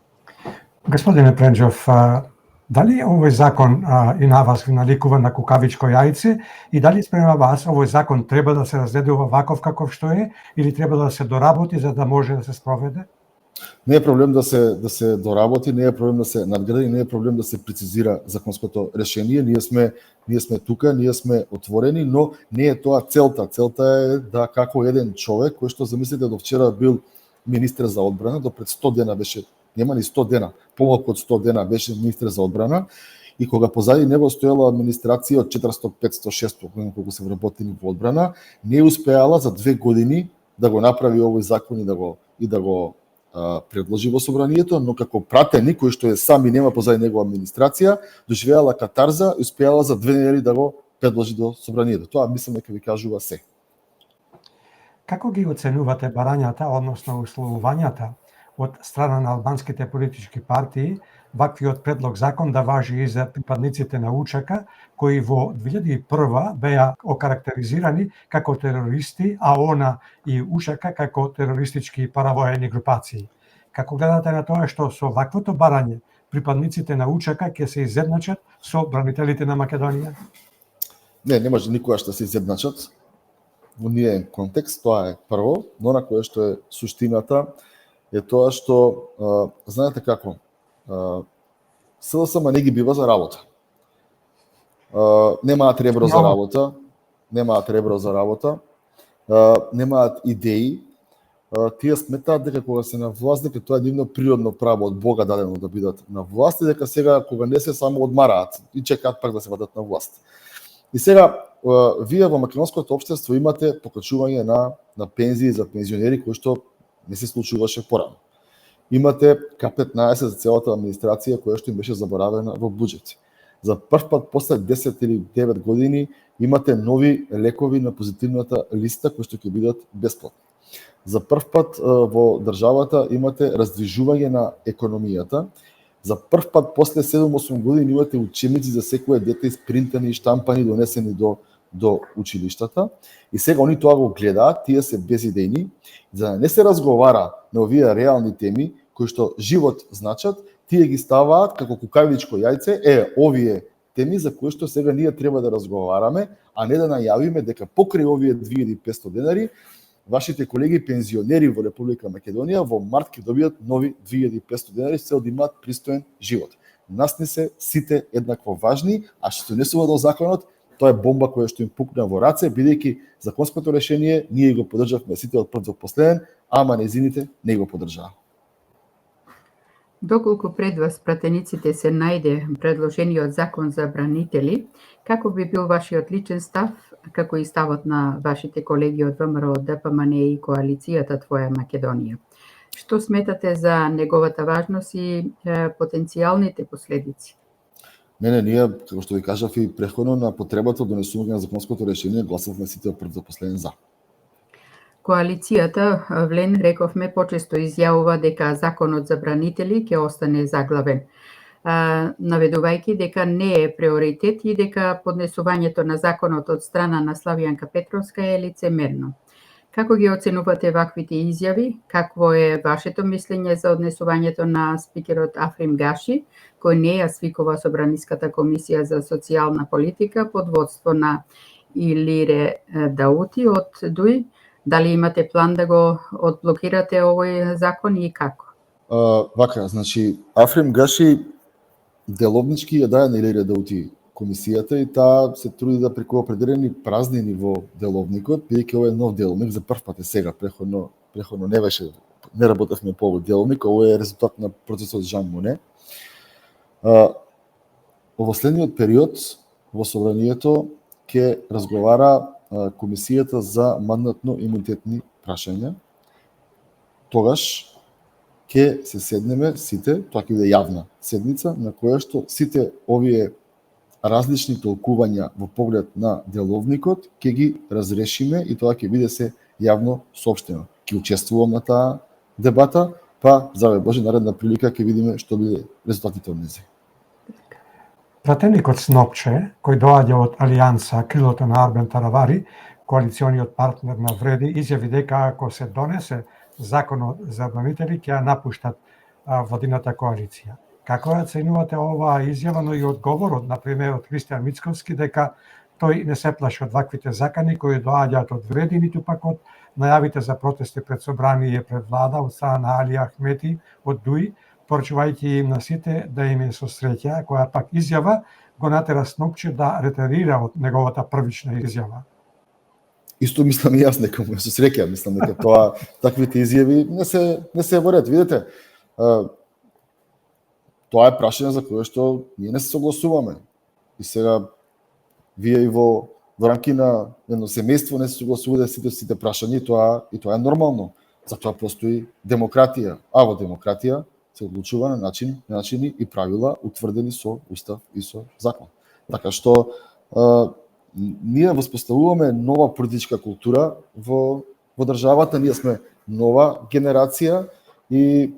Господине Пренџов, дали овој закон и на вас ви наликува на кукавичко јајце и дали спрема вас овој закон треба да се разгледува ваков каков што е или треба да се доработи за да може да се спроведе? Не е проблем да се доработи, не е проблем да се надгради, не е проблем да се прецизира законското решение. Ние сме тука, ние сме отворени, но не е тоа целта. Целта е да како еден човек кој што замислите до вчера бил министер за одбрана, до пред 100 дена беше, нема ни 100 дена, помалку од 100 дена беше министер за одбрана, и кога позади него стоела администрација од 400, 500, 600, колку се вработени во одбрана, не успеала за 2 години да го направи овој закон и да го предложи во собранието, но како пратеник кој што е сам и нема позади него администрација, доживеала катарза и успеала за 2 недели да го предложи до собранието. Тоа мислам дека ви кажува се. Како ги оценувате барањата, односно условувањата од страна на албанските политички партии, ваквиот предлог закон да важи и за припадниците на УЧК, кои во 2001 беа окарактеризирани како терористи, а она и УЧК како терористички паравоени групации. Како гледате на тоа што со ваквото барање припадниците на УЧК ќе се изедначат со бранителите на Македонија? Не може никогаш да се изедначат. Во нијен контекст, тоа е прво, но на кое што е суштината е тоа што, знаете како, СДСМ не ги бива за работа. Немаат ребро за работа, немаат идеи, тие сметаат дека кога се на власт, дека тоа е нивно природно право од Бога дадено да бидат на власт и дека сега кога не се само одмараат и чекаат пак да се вадат на власт. И сега вие во македонското општество имате покачување на пензии за пензионери кои што не се случуваше порано. Имате К15 за целата администрација која што им беше заборавена во буџет. За прв пат после 10 или 9 години имате нови лекови на позитивната листа кои што ќе бидат бесплатни. За прв пат во државата имате раздвижување на економијата. За прв пат после 7-8 години имате учебници за секое дете испринтани и штампани донесени до училиштата. И сега они тоа го гледаат, тие се безидејни, за да не се разговара на овие реални теми кои што живот значат, тие ги ставаат како кукавичко јајце, овие теми за кои што сега ние треба да разговараме, а не да најавиме дека покрај овие 2500 денари вашите колеги пензионери во Република Македонија во март ќе добијат нови 2500 денари се да имаат пристоен живот. Нас не се сите еднакво важни, а што се унесува до законот, тоа е бомба која што им пукна во раце, бидејќи законското решение ние го поддржавме сите од прв до последен, ама незините не го поддржаа. Доколку пред вас пратениците се најде предложениот закон за бранители, како би бил вашиот личен став, како и ставот на вашите колеги од ВМРО, ДПМН и коалицијата Твоја Македонија? Што сметате за неговата важност и потенцијалните последици? Ние, како што ви кажав и претходно, на потребата од донесување на законското решение гласавме сите од прв до последен за. Коалицијата Влен, рековме, почесто изјавува дека законот за бранители ќе остане заглавен, наведувајќи дека не е приоритет и дека поднесувањето на законот од страна на Славјанка Петровска е лицемерно. Како ги оценувате ваквите изјави? Какво е вашето мислење за однесувањето на спикерот Африм Гаши, кој не ја свикува Собраниската комисија за социјална политика под водство на Илире Даути од ДУИ? Дали имате план да го одблокирате овој закон и како? Вака, значи, Африм Гаши деловнички ја даде на Илире Даути комисијата и таа се труди да преку определени празнини во деловникот, бидејќи ова е нов деловник, за прв пат е сега, преходно не работевме по овој деловник, ова е резултат на процесот Жан Моне. Во следниот период во собранието ќе разговара комисијата за мандатно-имунитетни прашања. Тогаш ќе се седнеме сите, тоа ќе биде јавна седница на која што сите овие различни толкувања во поглед на деловникот ќе ги разрешиме и тоа ќе биде се јавно соопштено. Ќе учествувам на таа дебата, па заве Боже наредна прилика ќе видиме што биде резултатите од нејзе. Пратеникот Снопче, кој доаѓа од Алијанса крилото на Арбен Таравари, коалициониот партнер на Вреди, изјави дека ако се донесе законот за бранители ќе ја напуштат владината коалиција. Како ја оценувате оваа изјава, но и одговорот на премиерот Христијан Мицковски дека тој не се плаши од ваквите закани кои доаѓаат од Вреди, ниту пак од најавите за протести пред собрание пред влада од страна на Али Ахмети од ДУИ, порачувајќи им на сите да им е со среќа, која пак изјава го натера Снопче да ретерира од неговата првична изјава. Исто мислам и јас дека му е со среќа, мислам дека тоа таквите изјави не се во ред. Видете, тоа е прашање за кое што ние не се согласуваме. И сега вие и во рамки на едно семејство не се согласувате сите прашања и тоа е нормално. Затоа постои демократија, а во демократија се одлучува на начини и правила утврдени со устав и со закон. Така што ние воспоставуваме нова политичка култура во државата, ние сме нова генерација и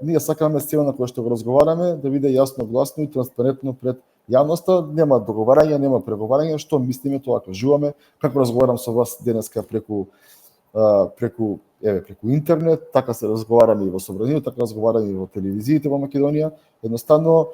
ние сакаме с цел на која што го разговараме да биде јасно, гласно и транспарентно пред јавноста. Нема договарање, нема преговарање, што мислиме тоа кажуваме. Како разговарам со вас денеска преку интернет, така се разговараме и во собранието, така разговараме и во телевизиите во Македонија. Едноставно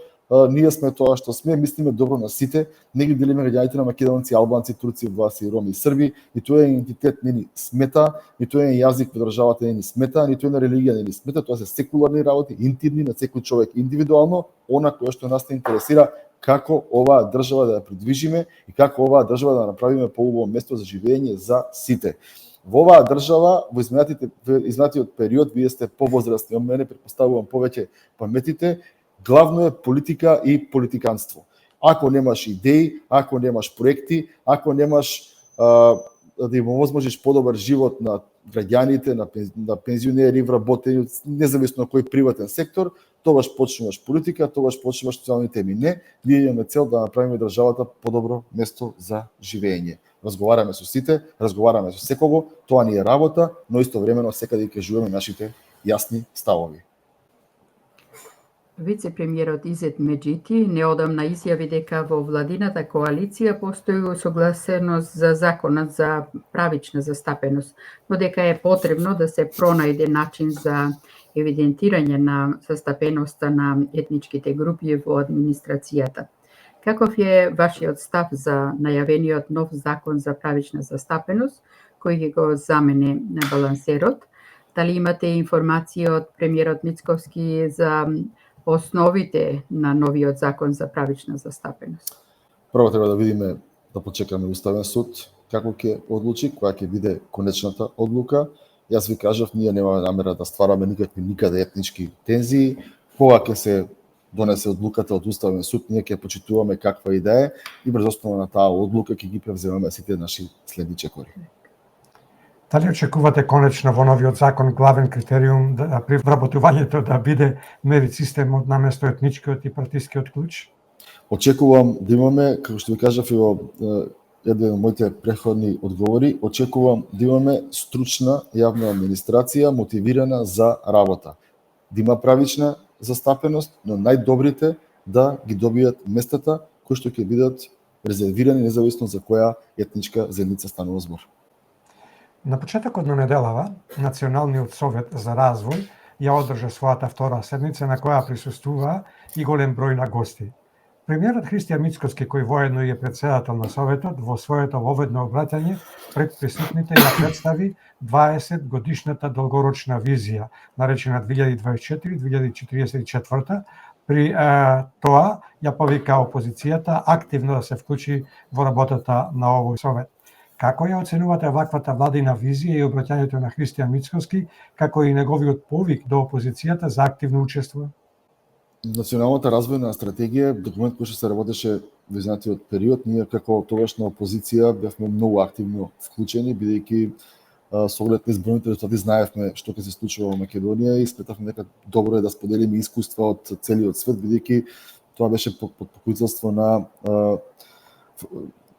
ние сме тоа што сме, мислиме добро на сите, не ги делиме граѓаните на македонци, албанци, турци, власи, роми и срби, и тоа е идентитет не ни смета, и тоа е јазик во државата не ни смета, ниту една религија не ни смета, тоа се секуларни работи, интимни на секој човек индивидуално, она кое што нас не интересира како оваа држава да ја придвижиме и како оваа држава да направиме поубаво место за живење за сите. Во оваа држава, во изминатиот период, вие сте повозрастни од мене, претпоставувам повеќе паметите, главно е политика и политиканство. Ако немаш идеи, ако немаш проекти, ако немаш да им овозможиш подобар живот на граѓаните, на пензионери, вработени, независно на кој приватен сектор, тогаш почнуваш политика, тогаш почнуваш социјални теми. Не, ние имаме цел да направиме државата подобро место за живење. Разговараме со сите, разговараме со секого, тоа ни е работа, но истовремено секаде и кажуваме нашите јасни ставови. Вице-премиерот Изет Меджити неодамна изјави дека во владината коалиција постои согласеност за законот за правична застапеност, но дека е потребно да се пронајде начин за евидентирање на застапеноста на етничките групи во администрацијата. Каков е вашиот став за најавениот нов закон за правична застапеност, кој ќе го замени на балансерот? Дали имате информација од премиерот Мицковски за основите на новиот закон за правична застапеност? Прво треба да видиме, да почекаме Уставен суд, како ќе одлучи, која ќе биде конечната одлука. Јас ви кажав, ние немаме намера да ствараме никаде етнички тензии. Кога ќе се донесе одлуката од Уставен суд, ние ќе почитуваме каква и да е и врз основа на таа одлука ќе ги превземаме сите наши следни чекори. Дали очекувате конечно во новиот закон главен критериум при вработувањето да биде мерит системот наместо етничкиот и партискиот клуч? Очекувам да имаме, како што ви кажав и во еден од моите претходни одговори, очекувам да имаме стручна јавна администрација мотивирана за работа. Да има правична застапеност, но најдобрите да ги добијат местата кои што ќе бидат резервирани независно за која етничка заедница станува збор. На почетокот на неделава, Националниот совет за развој ја одржа својата втора седница на која присуствува и голем број на гости. Премиерот Христијан Мицковски, кој воедно е претседател на Советот, во своето воведно обраќање пред присутните ја представи 20 годишната долгорочна визија, наречена 2024-2044. При тоа ја повика опозицијата активно да се вклучи во работата на овој Совет. Како ја оценувате ваквата владина визија и обраќањето на Христијан Мицковски, како и неговиот повик до опозицијата за активно учество? Националната развојна стратегија, документ кој што се работеше во изминатиот период, ние како тогашна опозиција бевме многу активно вклучени, бидејќи со оглед на изборните резултати знаевме што ќе се случува во Македонија и сметавме дека добро е да споделиме искуства од целиот свет, бидејќи тоа беше под покровителство на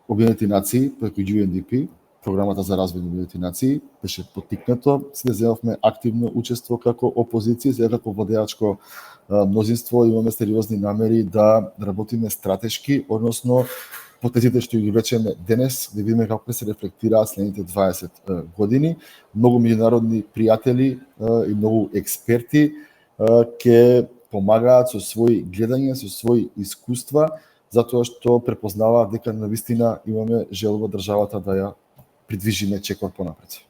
Обединените нации, преку UNDP, програмата за развој на Обединените нации, беше поттикнато. Сите земавме активно учество како опозиција, сега како водеачко мнозинство имаме сериозни намери да работиме стратешки, односно потезите што ги влечеме денес, да видиме како се рефлектираат следните 20 години. Многу меѓународни пријатели и многу експерти ќе помагаат со своји гледања, со своји искуства, затоа што препознаваат дека навистина имаме желба државата да ја придвижиме чекор понапред.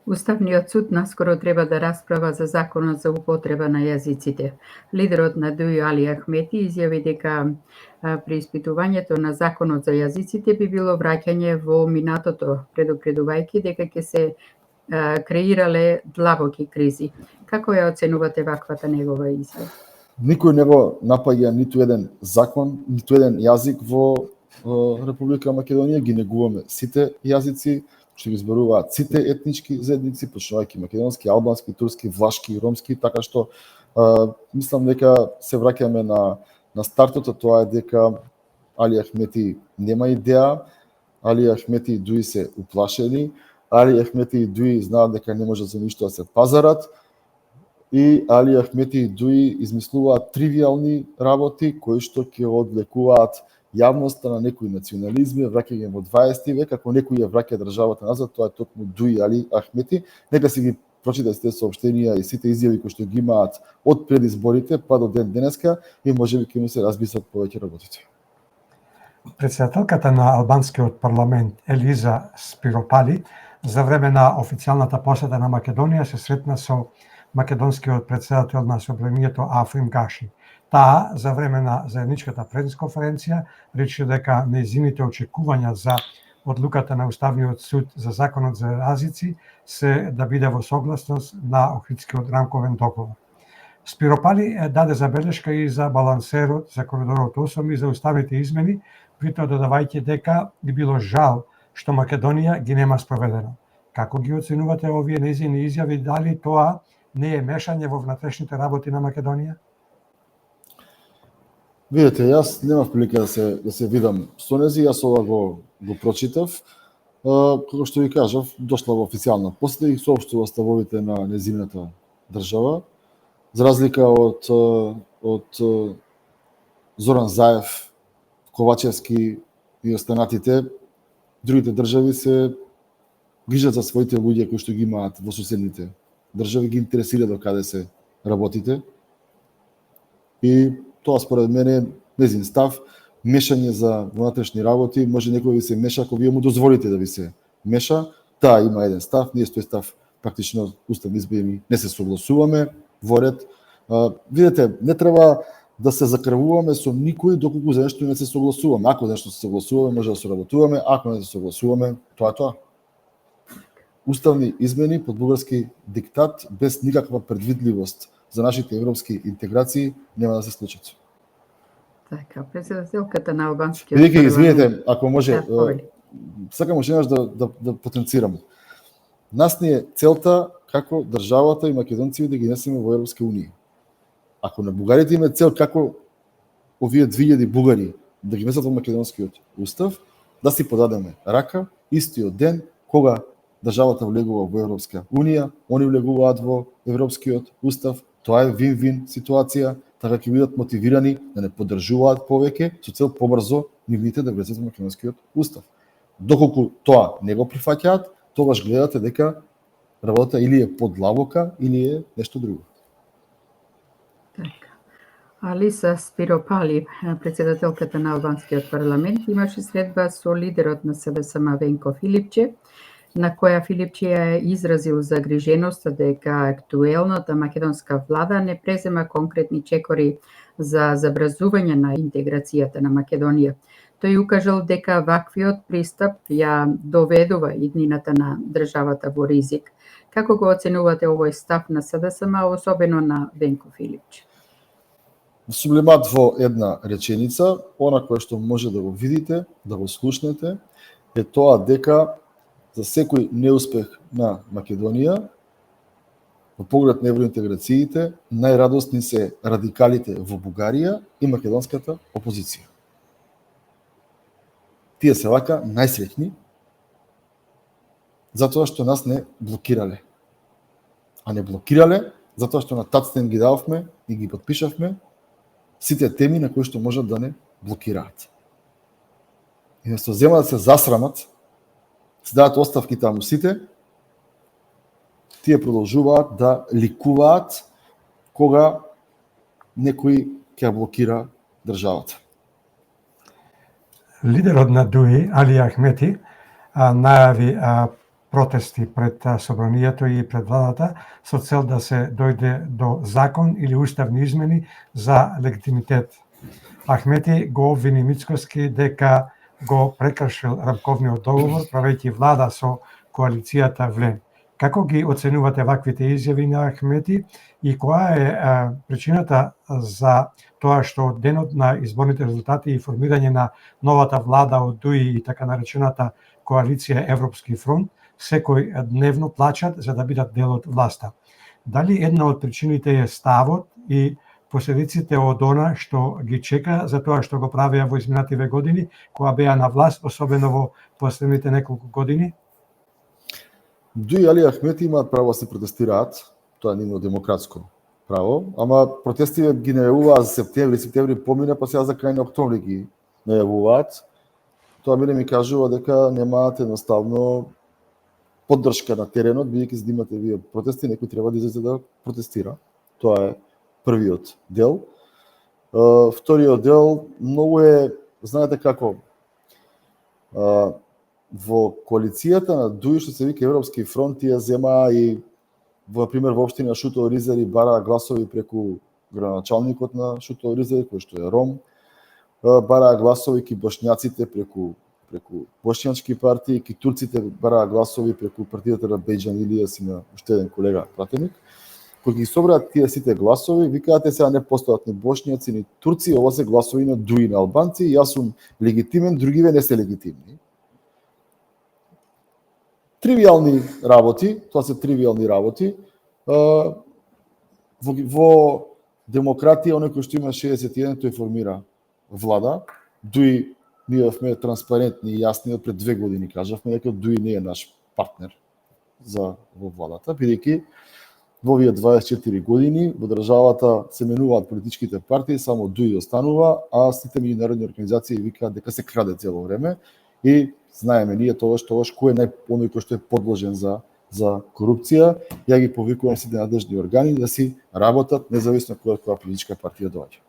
Уставниот суд наскоро треба да расправа за законот за употреба на јазиците. Лидерот на ДУИ Али Ахмети изјави дека при испитувањето на законот за јазиците би било враќање во минатото, предупредувајќи дека ќе се креирале длабоки кризи. Како ја оценувате ваквата негова изјава? Никој не го напаѓа ниту еден закон, ниту еден јазик во Република Македонија, ги негуваме сите јазици, што ги зборуваат сите етнички заедници, почнувајќи македонски, албански, турски, влашки, ромски, така што мислам дека се враќаме на стартот, тоа е дека Али Ахмети нема идеја, Али Ахмети и ДУИ се уплашени, Али Ахмети и ДУИ знаат дека не може за ништо да се пазарат, и Али Ахмети и ДУИ измислуваат тривијални работи кои што ќе одвлекуваат јавноста на некои национализми, враќање во 20 век, ако некој ја враќа државата назад, тоа е токму ДУИ Али Ахмети. Нека си ги прочитате сите соопштенија и сите изјави кои што ги имаат од пред изборите па до ден денеска и можеби ќе му се разбисат повеќе работите. Председателката на албанскиот парламент Елиза Спиропали за време на официјалната посета на Македонија се сретна со македонскиот председател на Собранието Африм Гаши. Таа, за време на заедничката пресконференција, рече дека нејзините очекувања за одлуката на Уставниот суд за законот за јазици се да биде во согласност на Охридскиот рамковен договор. Спиропали даде забелешка и за балансерот за коридорот 8 и за уставните измени, притоа додавајќи дека би било жал што Македонија ги нема спроведено. Како ги оценувате овие нејзини изјави, дали тоа не е мешање во внатрешните работи на Македонија? Видете, јас немав прилика да се видам со нези, јас ова го прочитав. Како што ви кажав, дошла во официјална посета и соопштува ставовите на незината држава. За разлика од Зоран Заев, Ковачевски и останатите, другите држави се грижат за своите луѓе кои што ги имаат во соседните држави, ги интересира до каде се работите. И тоа според мене незин став, мешање за внатрешни работи, може некој да ви се меша ако вие му дозволите да ви се меша. Таа има еден став, ние тој став практично уставни измени не се согласуваме во ред. Видете, не треба да се закрвуваме со никој доколку за нешто не се согласуваме. Ако за нешто се согласуваме, може да соработуваме, ако не се согласуваме, тоа е тоа. Уставни измени под бугарски диктат без никаква предвидливост за нашите европски интеграции нема да се случат. Така, председателката на албанскиот парламент. Извинете, ако може, сакам уште еднаш да потенцирам. Нас ни е целта како државата и македонци да ги несеме во Европска унија. Ако на бугарите има цел како овие 2000 бугари да ги внесат во македонскиот устав, да си подадеме рака истиот ден кога државата влегува во Европска унија, они влегуваат во Европскиот устав, тоа е вин-вин ситуација, така ќе бидат мотивирани да не поддржуваат повеќе со цел побрзо нивните да влезат во македонскиот устав. Доколку тоа не го прифаќаат, тогаш гледате дека работата или е подлабока или е нешто друго. Така. Алиса Спиропали, председателката на албанскиот парламент, имаше средба со лидерот на СДСМ Венко Филипче, на која Филипче ја изразил загриженоста дека актуелната македонска влада не презема конкретни чекори за забрзување на интеграцијата на Македонија. Тој укажал дека ваквиот пристап ја доведува иднината на државата во ризик. Како го оценувате овој став на СДСМ, особено на Венко Филипче? Сублимат во една реченица, она кое што може да го видите, да го слушнете, е тоа дека за секој неуспех на Македонија во поглед на евроинтеграциите, најрадосни се радикалите во Бугарија и македонската опозиција. Тие се вака најсреќни затоа што нас не блокирале. А не блокирале затоа што на тацтен ги дававме и ги подпишавме сите теми на кои што можат да не блокираат. И место зема да се засрамат, се дадат оставки таму сите, тие продолжуваат да ликуваат кога некој ќе блокира државата. Лидерот на ДУИ, Али Ахмети, најави протести пред собранието и пред владата со цел да се дојде до закон или уставни измени за легитимитет. Ахмети го обвини Мицкоски дека го прекршил рамковниот договор, правејќи влада со коалицијата Влен. Како ги оценувате ваквите изјави на Ахмети и која е причината за тоа што од денот на изборните резултати и формирање на новата влада од ДУИ и така наречената коалиција Европски фронт секој дневно плачат за да бидат дел од власта? Дали една од причините е ставот и последиците од она што ги чека за тоа што го правеа во изминативе години, кога беа на власт, особено во последните неколку години? ДУИ и Али Ахмети имаат право да се протестираат, тоа е нивно демократско право, ама протестите ги најавуваат за септември помине, па сега за крај на октомври ги најавуваат. Тоа мене ми кажува дека немаат едноставно поддршка на теренот, бидејќи за да имате вие протести, некој треба да излезе да протестира. Тоа е првиот дел. Вториот дел многу е, знаете како, во коалицијата на ДУИ што се вика Европски фронт, тие земаа и во пример во општина Шутово Ризари бараа гласови преку градоначалникот на Шутово Ризари, кој што е Ром, бараа гласови ки бошњаците преку преку бошњачки партии, ки турците бараа гласови преку партијата на Бејџан Илијас и на уште еден колега пратеник. Кога ги собраат тие сите гласови, викаат сега не постојат ни бошњаци, ни турци, ова се гласови на дуи на албанци, јас сум легитимен, другиве не се легитимни. Тривијални работи, тоа се тривијални работи. Во демократија, оној кој што има 61, тој формира влада. Дуи ние бевме транспарентни и јасни од пред 2 години кажавме дека Дуи не е наш партнер во владата, бидејќи во овие 24 години во државата се менуваат политичките партии, само Дуи останува, а сите меѓународни организации викаат дека се краде цело време и знаеме ние тоа што кој е оној кој што е подложен за корупција. Ја ги повикувам сите надлежни органи да си работат независно која политичка партија доаѓа.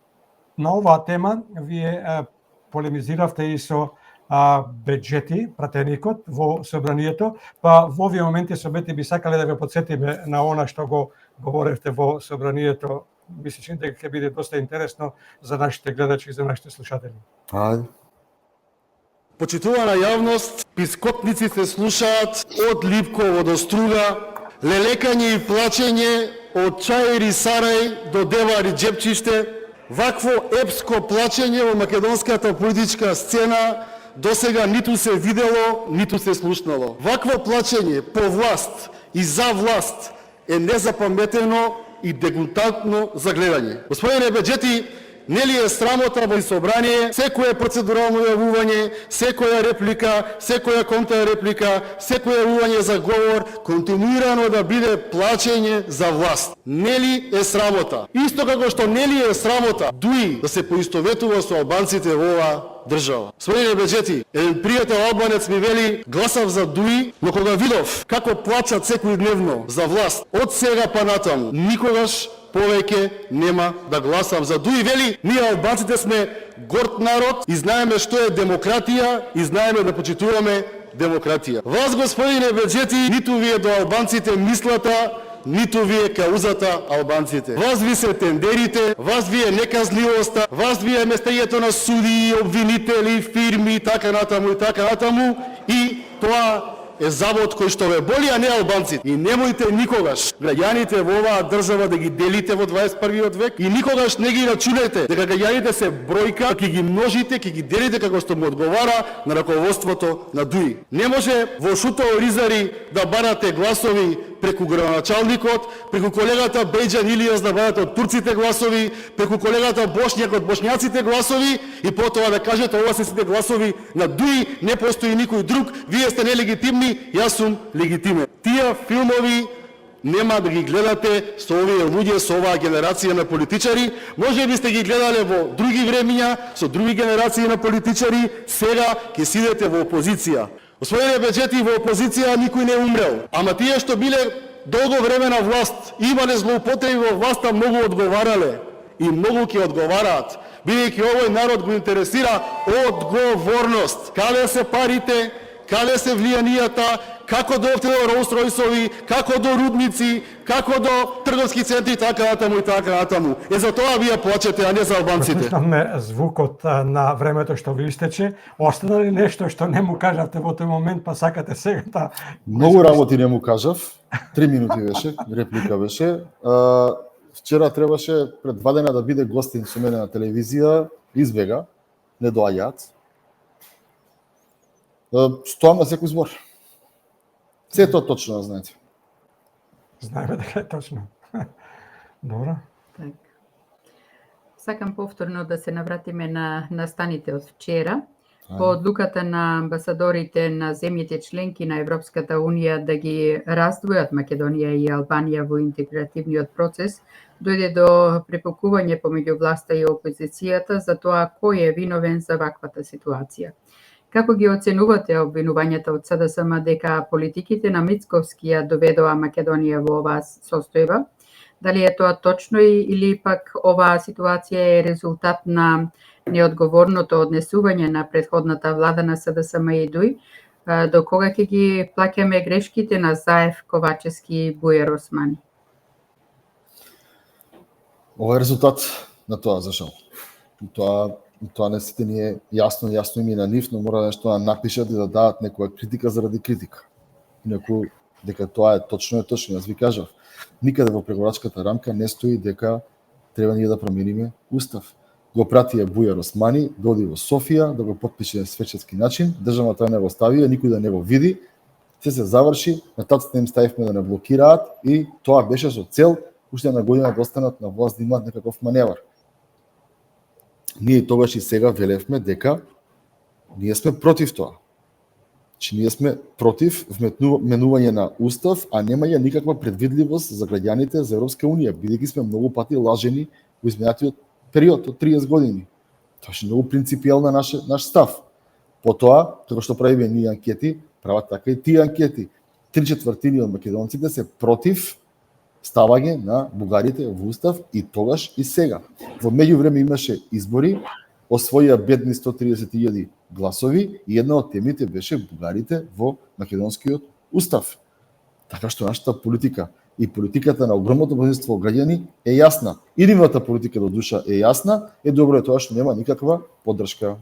На оваа тема вие полемизиравте и со Беџети, пратеникот во собранието, па во овие моменти Беџети би сакале да ве потсетиме на она што го говоревте во собранието. Мислам дека ќе биде доста интересно за нашите гледачи и за нашите слушатели. Ајде. Почитувана јавност, пискотниците слушаат од Липково до Струга, лелекање и плачење од Чаир и Сарај до Девар и Џепчиште. Вакво епско плачење во македонската политичка сцена досега ниту се видело, ниту се слушнало. Вакво плачење по власт и за власт е незапаметено и дегутантно за гледање. Господине Беџети, нели е срамота во собрание секое процедурално јавување, секоја реплика, секоја контрреплика, секоја јавување за говор континуирано да биде плачење за власт? Нели е срамота? Исто како што нели е срамота Дуи да се поистоветува со албанците во оваа држава. Господине Беџети, еден пријател албанец ми вели, гласав за Дуи, но кога видов како плачат секојдневно за власт, од сега па натаму, никогаш повеќе нема да гласам за Дуи. Вели, ние албанците сме горд народ и знаеме што е демократија и знаеме да почитуваме демократија. Вас, господине Беџети, ниту вие до албанците мислата, ниту вие каузата албанците. Вас ви се тендерите, вас ви е неказливоста, вас ви е местењето на судии, обвинители, фирми, така натаму и тоа е завод кој што ве боли, а не албанците. И немојте никогаш граѓаните во оваа држава да ги делите во 21. век и никогаш не ги рачунете дека граѓаните се бројка, ќе ги множите, ќе ги делите како што му одговара на раководството на Дуи. Не може во Шуто Оризари да барате гласови преку градоначалникот, преку колегата Бејџан Илијас да барате од турците гласови, преку колегата Бошњак од бошњаците гласови и потоа да кажете ова се сите гласови на Дуи, не постои никој друг, вие сте нелегитимни, јас сум легитимен. Тие филмови нема да ги гледате со овие луѓе, со оваа генерација на политичари. Може би сте ги гледале во други времиња, со други генерации на политичари, сега ќе сидете во опозиција. Господине Беџети, во опозиција никој не умрел, ама тие што биле долго време на власт, имале злоупотреби во власта, многу одговарале и многу ќе одговараат, бидејќи овој народ го интересира одговорност. Каде се парите, каде се влијанијата, како дојдовте до Роуз-Ројсови, како до рудници, како до трговски центри, така натаму. За тоа вие плачете, а не за албанците. Слушнавме звукот на времето што ви истече. Остана ли нешто што не му кажавте во тој момент, па сакате сега да... Многу работи не му кажав. 3 минути беше, реплика беше. Вчера требаше пред 2 дена да биде гостин со мене на телевизија, избега, не доаѓаат. Стоам на секој збор. Се тоа точно, знаете. Знаеме дека е точно. Добро. Так. Сакам повторно да се навратиме на настаните од вчера. По одлуката на амбасадорите на земјите членки на Европската Унија да ги раздвојат Македонија и Албанија во интегративниот процес, дојде до препокување помеѓу власта и опозицијата за тоа кој е виновен за ваквата ситуација. Како ги оценувате обвинувањата од СДСМ дека политиките на Мицковски ја доведоа Македонија во оваа состојба? Дали е тоа точно или пак оваа ситуација е резултат на неодговорното однесување на претходната влада на СДСМ и Дуи? До кога ќе ги плаќаме грешките на Заев, Ковачевски и Бујар Османи? Ова е резултат на тоа, за жал. Тоа Тоа не сите ни е јасно им и на нив, но мора нешто да напишат и да дадат некоја критика заради критика. Инаку, дека тоа е точно, јас ви кажав. Никаде во преговарачката рамка не стои дека треба ние да промениме устав. Го пратија Бујар Османи, доди во Софија, да го потпише на свечетски начин, државата не го ставија, никој да не го види, се заврши, на тацата им ставивме да не блокираат и тоа беше со цел уште една година да останат на власт да имаат некаков маневар. Ние тогаш и сега велевме дека ние сме против тоа. Че ние сме против вменување на устав, а немаја никаква предвидливост за граѓаните за Европска унија, бидејќи сме многу пати лажени во изминатиот период од 30 години. Тоа е многу принципијална наш став. Потоа, како што правиме ние анкети, прават така и тие анкети. 3/4 од македонците се против ставање на бугарите во устав и тогаш и сега. Во меѓувреме имаше избори, освоија бедни 130.000 гласови и една од темите беше бугарите во македонскиот устав. Така што нашата политика и политиката на огромното мнозинство граѓани е јасна. И нивната политика до душа е јасна, добро е тоа што нема никаква поддршка.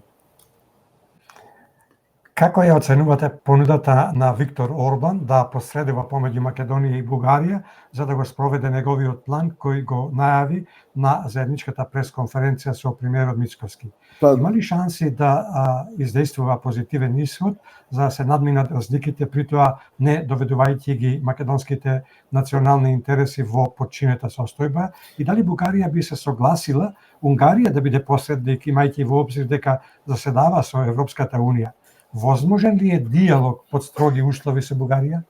Како ја оценувате понудата на Виктор Орбан да посредува помеѓу Македонија и Бугарија за да го спроведе неговиот план кој го најави на заедничката пресконференција со премиерот Мицковски? Има ли шанси да издействува позитивен исход за да се надминат разликите, при тоа не доведувајќи ги македонските национални интереси во подчинета состојба, и дали Бугарија би се согласила Унгарија да биде посредник, имајќи во обзир дека заседава со Европската унија? Возможен ли е диалог под строги услови со Бугарија?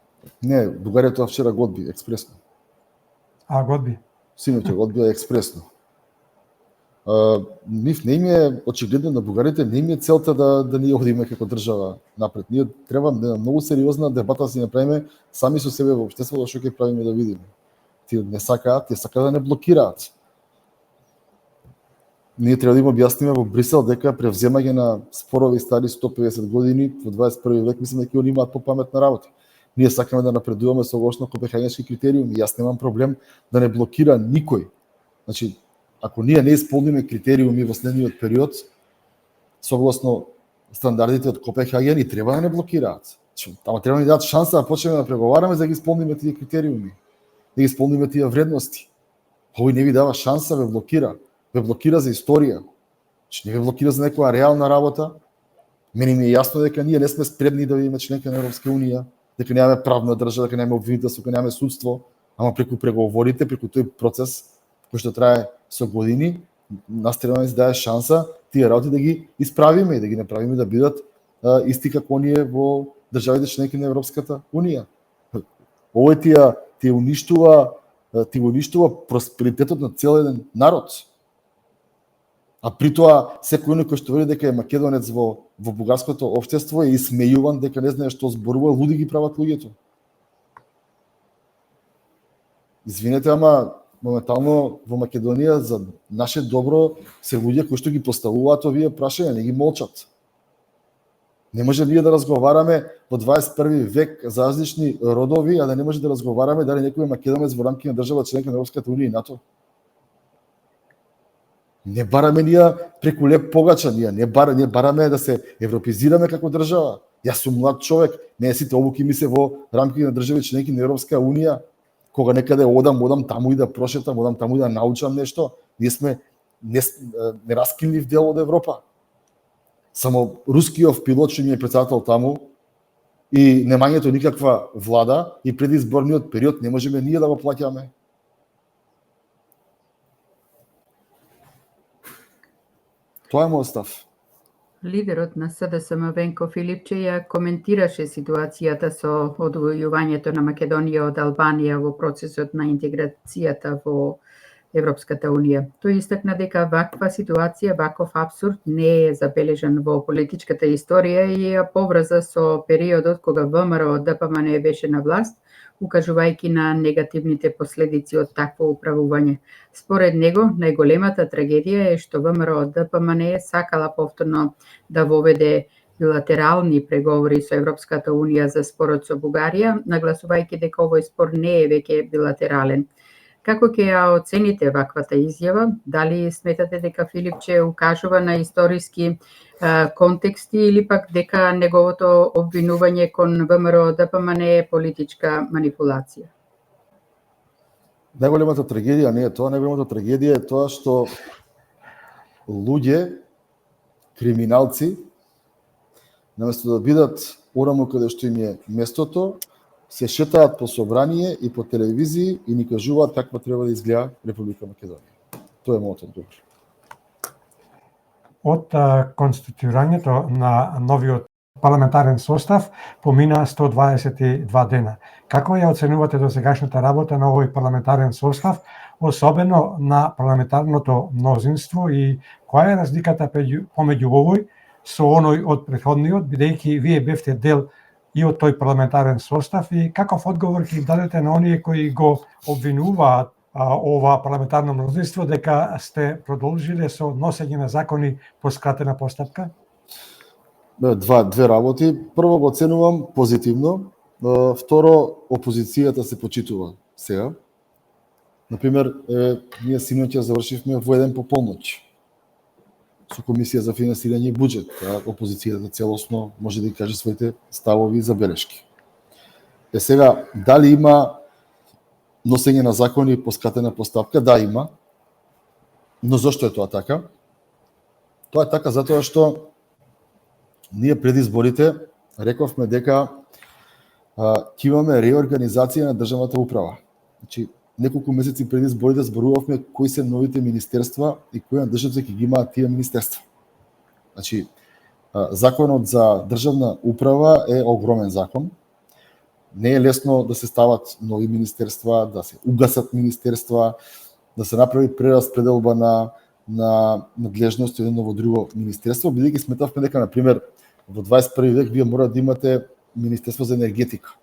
Не, Бугарија тоа вчера го одби експресно. Го одби? Синоќа го одби експресно. Нив не им е, очигледно на бугарите, не им е целта да ние одиме како држава напред. Ние треба многу сериозна дебата да си направиме сами со себе во општеството што ќе правиме да видиме. Тие не сакаат, да не блокираат. Ние треба да им објасниме во Брисел дека превземање на спорови стари 150 години во 21 век, мислам дека они имаат попаметна работа. Ние сакаме да напредуваме согласно Копенхагенски критериуми. Јас немам проблем да не блокира никој. Значи, ако ние не исполниме критериуми во следниот период, согласно стандардите од Копенхаген, и треба да не блокираат. Ама треба да ни дадат шанса да почнеме да преговараме за да ги исполниме тие критериуми, да ги исполниме тие вредности. Овој не ви дава шанса, ве блокира за историја. Не ве блокира за некоја реална работа. Мене ми е јасно дека ние не сме спремни да бидеме членка на Европска унија, дека немаме правна држава, дека немаме обвинителство, дека немаме судство, ама преку преговорите, преку тој процес кој што трае со години, нас треба да ни даде шанса тие работи да ги исправиме и да ги направиме да бидат исти како оние во државите членки на Европската унија. Овој ти уништува просперитетот на цел еден народ. А при тоа секој кој што вели дека е македонец во бугарското општество е исмејуван дека не знае што зборува, луди ги прават луѓето. Извинете, ама моментално во Македонија за наше добро се луѓе кои што ги поставуваат овие прашања, не ги молчат. Не може ние да разговараме во 21 век за различни родови, а да не може да разговараме дали некој е македонец во рамки на држава членка на Европската унија и НАТО. Не бараме ние преку леп погача, ние бараме да се европизираме како држава. Јас сум млад човек, не сите обуки ми се во рамки на држави членки на Европска унија. Кога некаде одам таму и да прошетам, одам таму и да научам нешто, ние сме нераскинлив дел од Европа. Само рускиот пилот што ни е председател таму и немањето никаква влада и предизборниот период не можеме ние да го плаќаме. Тоа е мојот став. Лидерот на СДСМ Венко Филипче ја коментираше ситуацијата со одвојувањето на Македонија од Албанија во процесот на интеграцијата во Европската унија. Тој истакна дека ваква ситуација, ваков апсурд не е забележан во политичката историја и ја поврза со периодот кога ВМРО ДПМН беше на власт, укажувајќи на негативните последици од такво управување. Според него, најголемата трагедија е што ВМРО ДПМН сакала повторно да воведе билатерални преговори со Европската унија за спорот со Бугарија, нагласувајќи дека овој спор не е веќе билатерален. Како ќе ја оцените ваквата изјава? Дали сметате дека Филипче укажува на историски контексти или пак дека неговото обвинување кон ВМРО ДПМН е политичка манипулација? Најголемата трагедија не е тоа, најголемата трагедија е тоа што луѓе, криминалци, наместо да бидат орamo каде што им е местото, се шетаат по собрание и по телевизии и ни кажуваат каква треба да изгледа Република Македонија. Тоа е мојот одговор. Од конституирањето на новиот парламентарен состав помина 122 дена. Како ја оценувате досегашната работа на овој парламентарен состав, особено на парламентарното мнозинство, и која е разликата помеѓу овој со оној од претходниот, бидејќи вие бевте дел и од тој парламентарен состав, и каков одговор ќе дадете на оние кои го обвинуваат ова парламентарно мнозинство дека сте продолжиле со носење на закони по скратена постапка? Две работи. Прво го оценувам позитивно, второ опозицијата се почитува сега. Например, ние синоќа завршивме во 1 по полноќ со Комисија за финансирање и буџет. Опозицијата целосно може да каже своите ставови и забелешки. Сега, дали има носење на закони по скратена постапка? Да, има. Но зошто е тоа така? Тоа е така затоа што ние пред изборите рековме дека ќе имаме реорганизација на државната управа. Значи, неколку месеци пред изборите зборувавме кои се новите министерства и кои на државата ќе ги имаат тие министерства. Значи, законот за државна управа е огромен закон. Не е лесно да се стават нови министерства, да се угасат министерства, да се направи прераспределба на надлежности од едно во друго министерство, бидејќи сметавме дека, например, во 21 век вие мора да имате Министерство за енергетика.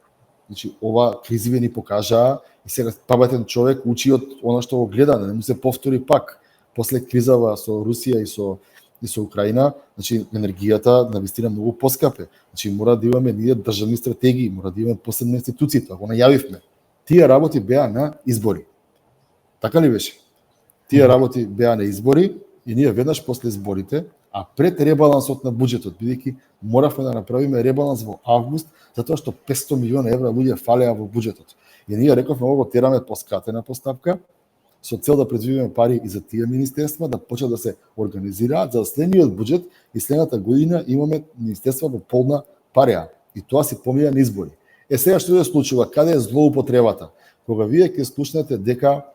Значи, ова кризи ни покажаа и сега паметен човек учи од она што го гледа, да не му се повтори пак. После кризава со Русија и со Украина, значи енергијата навистина многу поскапе. Значи мора да имаме ние државни стратегии, мора да имаме посебна институција, тоа го најавивме. Тие работи беа на избори. Така ли беше? Тие работи беа на избори и ние веднаш после изборите, а пред ребалансот на буџетот, бидејќи моравме да направиме ребаланс во август, затоа што 500 милиона евра луѓе фалеа во буџетот. И ние рековме ово тераме по скратена постапка, со цел да предвидиме пари и за тие министерства, да почнат да се организираат, за следниот буџет и следната година имаме министерства во полна пареа. И тоа се помија на избори. Сега што се случува? Каде е злоупотребата? Кога вие ќе слушнете дека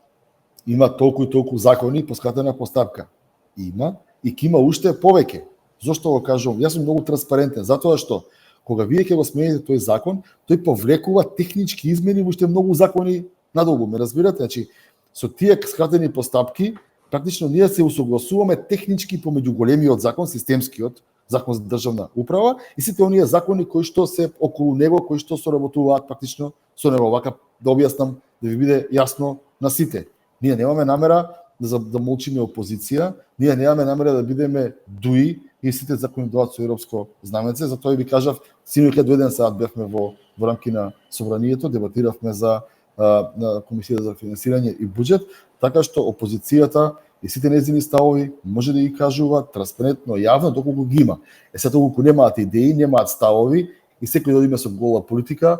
има толку и толку закони по скратена постапка. Има и ќе има уште повеќе. Зошто го кажувам? Јас сум многу транспарентен, затоа што кога вие ќе го смените тој закон, тој повлекува технички измени во уште многу закони надолу, ме разбирате? Значи, со тие скратени постапки, практично ние се усогласуваме технички помеѓу големиот закон, системскиот закон за државна управа и сите оние закони кои што се околу него, кои што соработуваат практично со него. Вака да објаснам, да ви биде јасно на сите. Ние немаме намера да молчиме опозиција, ние немаме намера да бидеме дуи и сите закони доаѓаат со европско знаменце, затоа ви кажав, синоќа до 1 сат бевме во рамки на собранието, дебатиравме за на Комисија за финансирање и буџет, така што опозицијата и сите нејзини ставови може да ги кажуваат транспарентно, јавно, доколку ги има. Сега доколку немаат идеи, немаат ставови и секој да одиме со гола политика,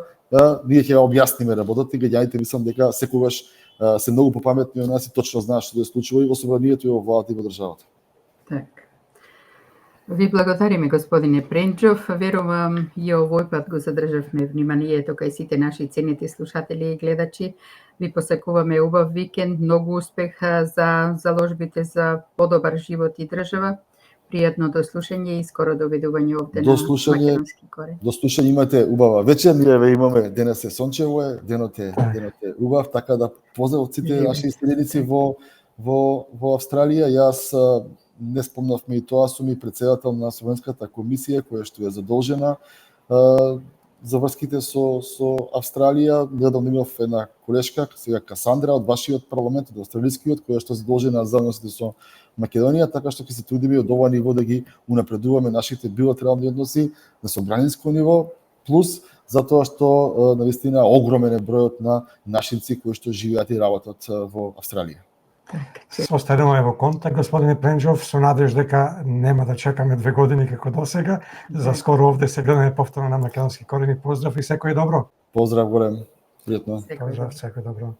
ние ќе ја објасниме работата и граѓаните мислам дека секогаш се многу попаметни од нас и точно знаат што се случува и во собранието и во владата и во државата. Так. Ви благодариме, господине Пренџов. Верувам и овој пат го задржавме вниманието кај сите наши ценети слушатели и гледачи. Ви посакуваме убав викенд, многу успех за заложбите за подобар живот и држава. Пријатно дослушање и скоро довидување овде на Македонски корен. До слушање, имате убава вечер. Ние ве имаме, денес е сончево, денот е убав, така да поздрав сите наши иселеници во Австралија. Јас не спомнавме и тоа, сум и председател на Словенската комисија која што е задолжена за врските со Австралија. Недавно имав една колешка, сега Касандра од вашиот парламент, од австралискиот, која што е задолжена за односите со Македонија, така што ќе се трудиме од ова ниво да ги унапредуваме нашите билатерални односи на собраниско ниво, плюс затоа што навистина огромен е бројот на нашинци кои што живеат и работат во Австралија. Остануваме во контакт, господине Пренџов, со надеж дека нема да чекаме 2 години како досега. За скоро овде се гледаме повторно на Македонски корени. Поздрав и секој добро. Поздрав голем, пријатно. Поздрав, секој добро.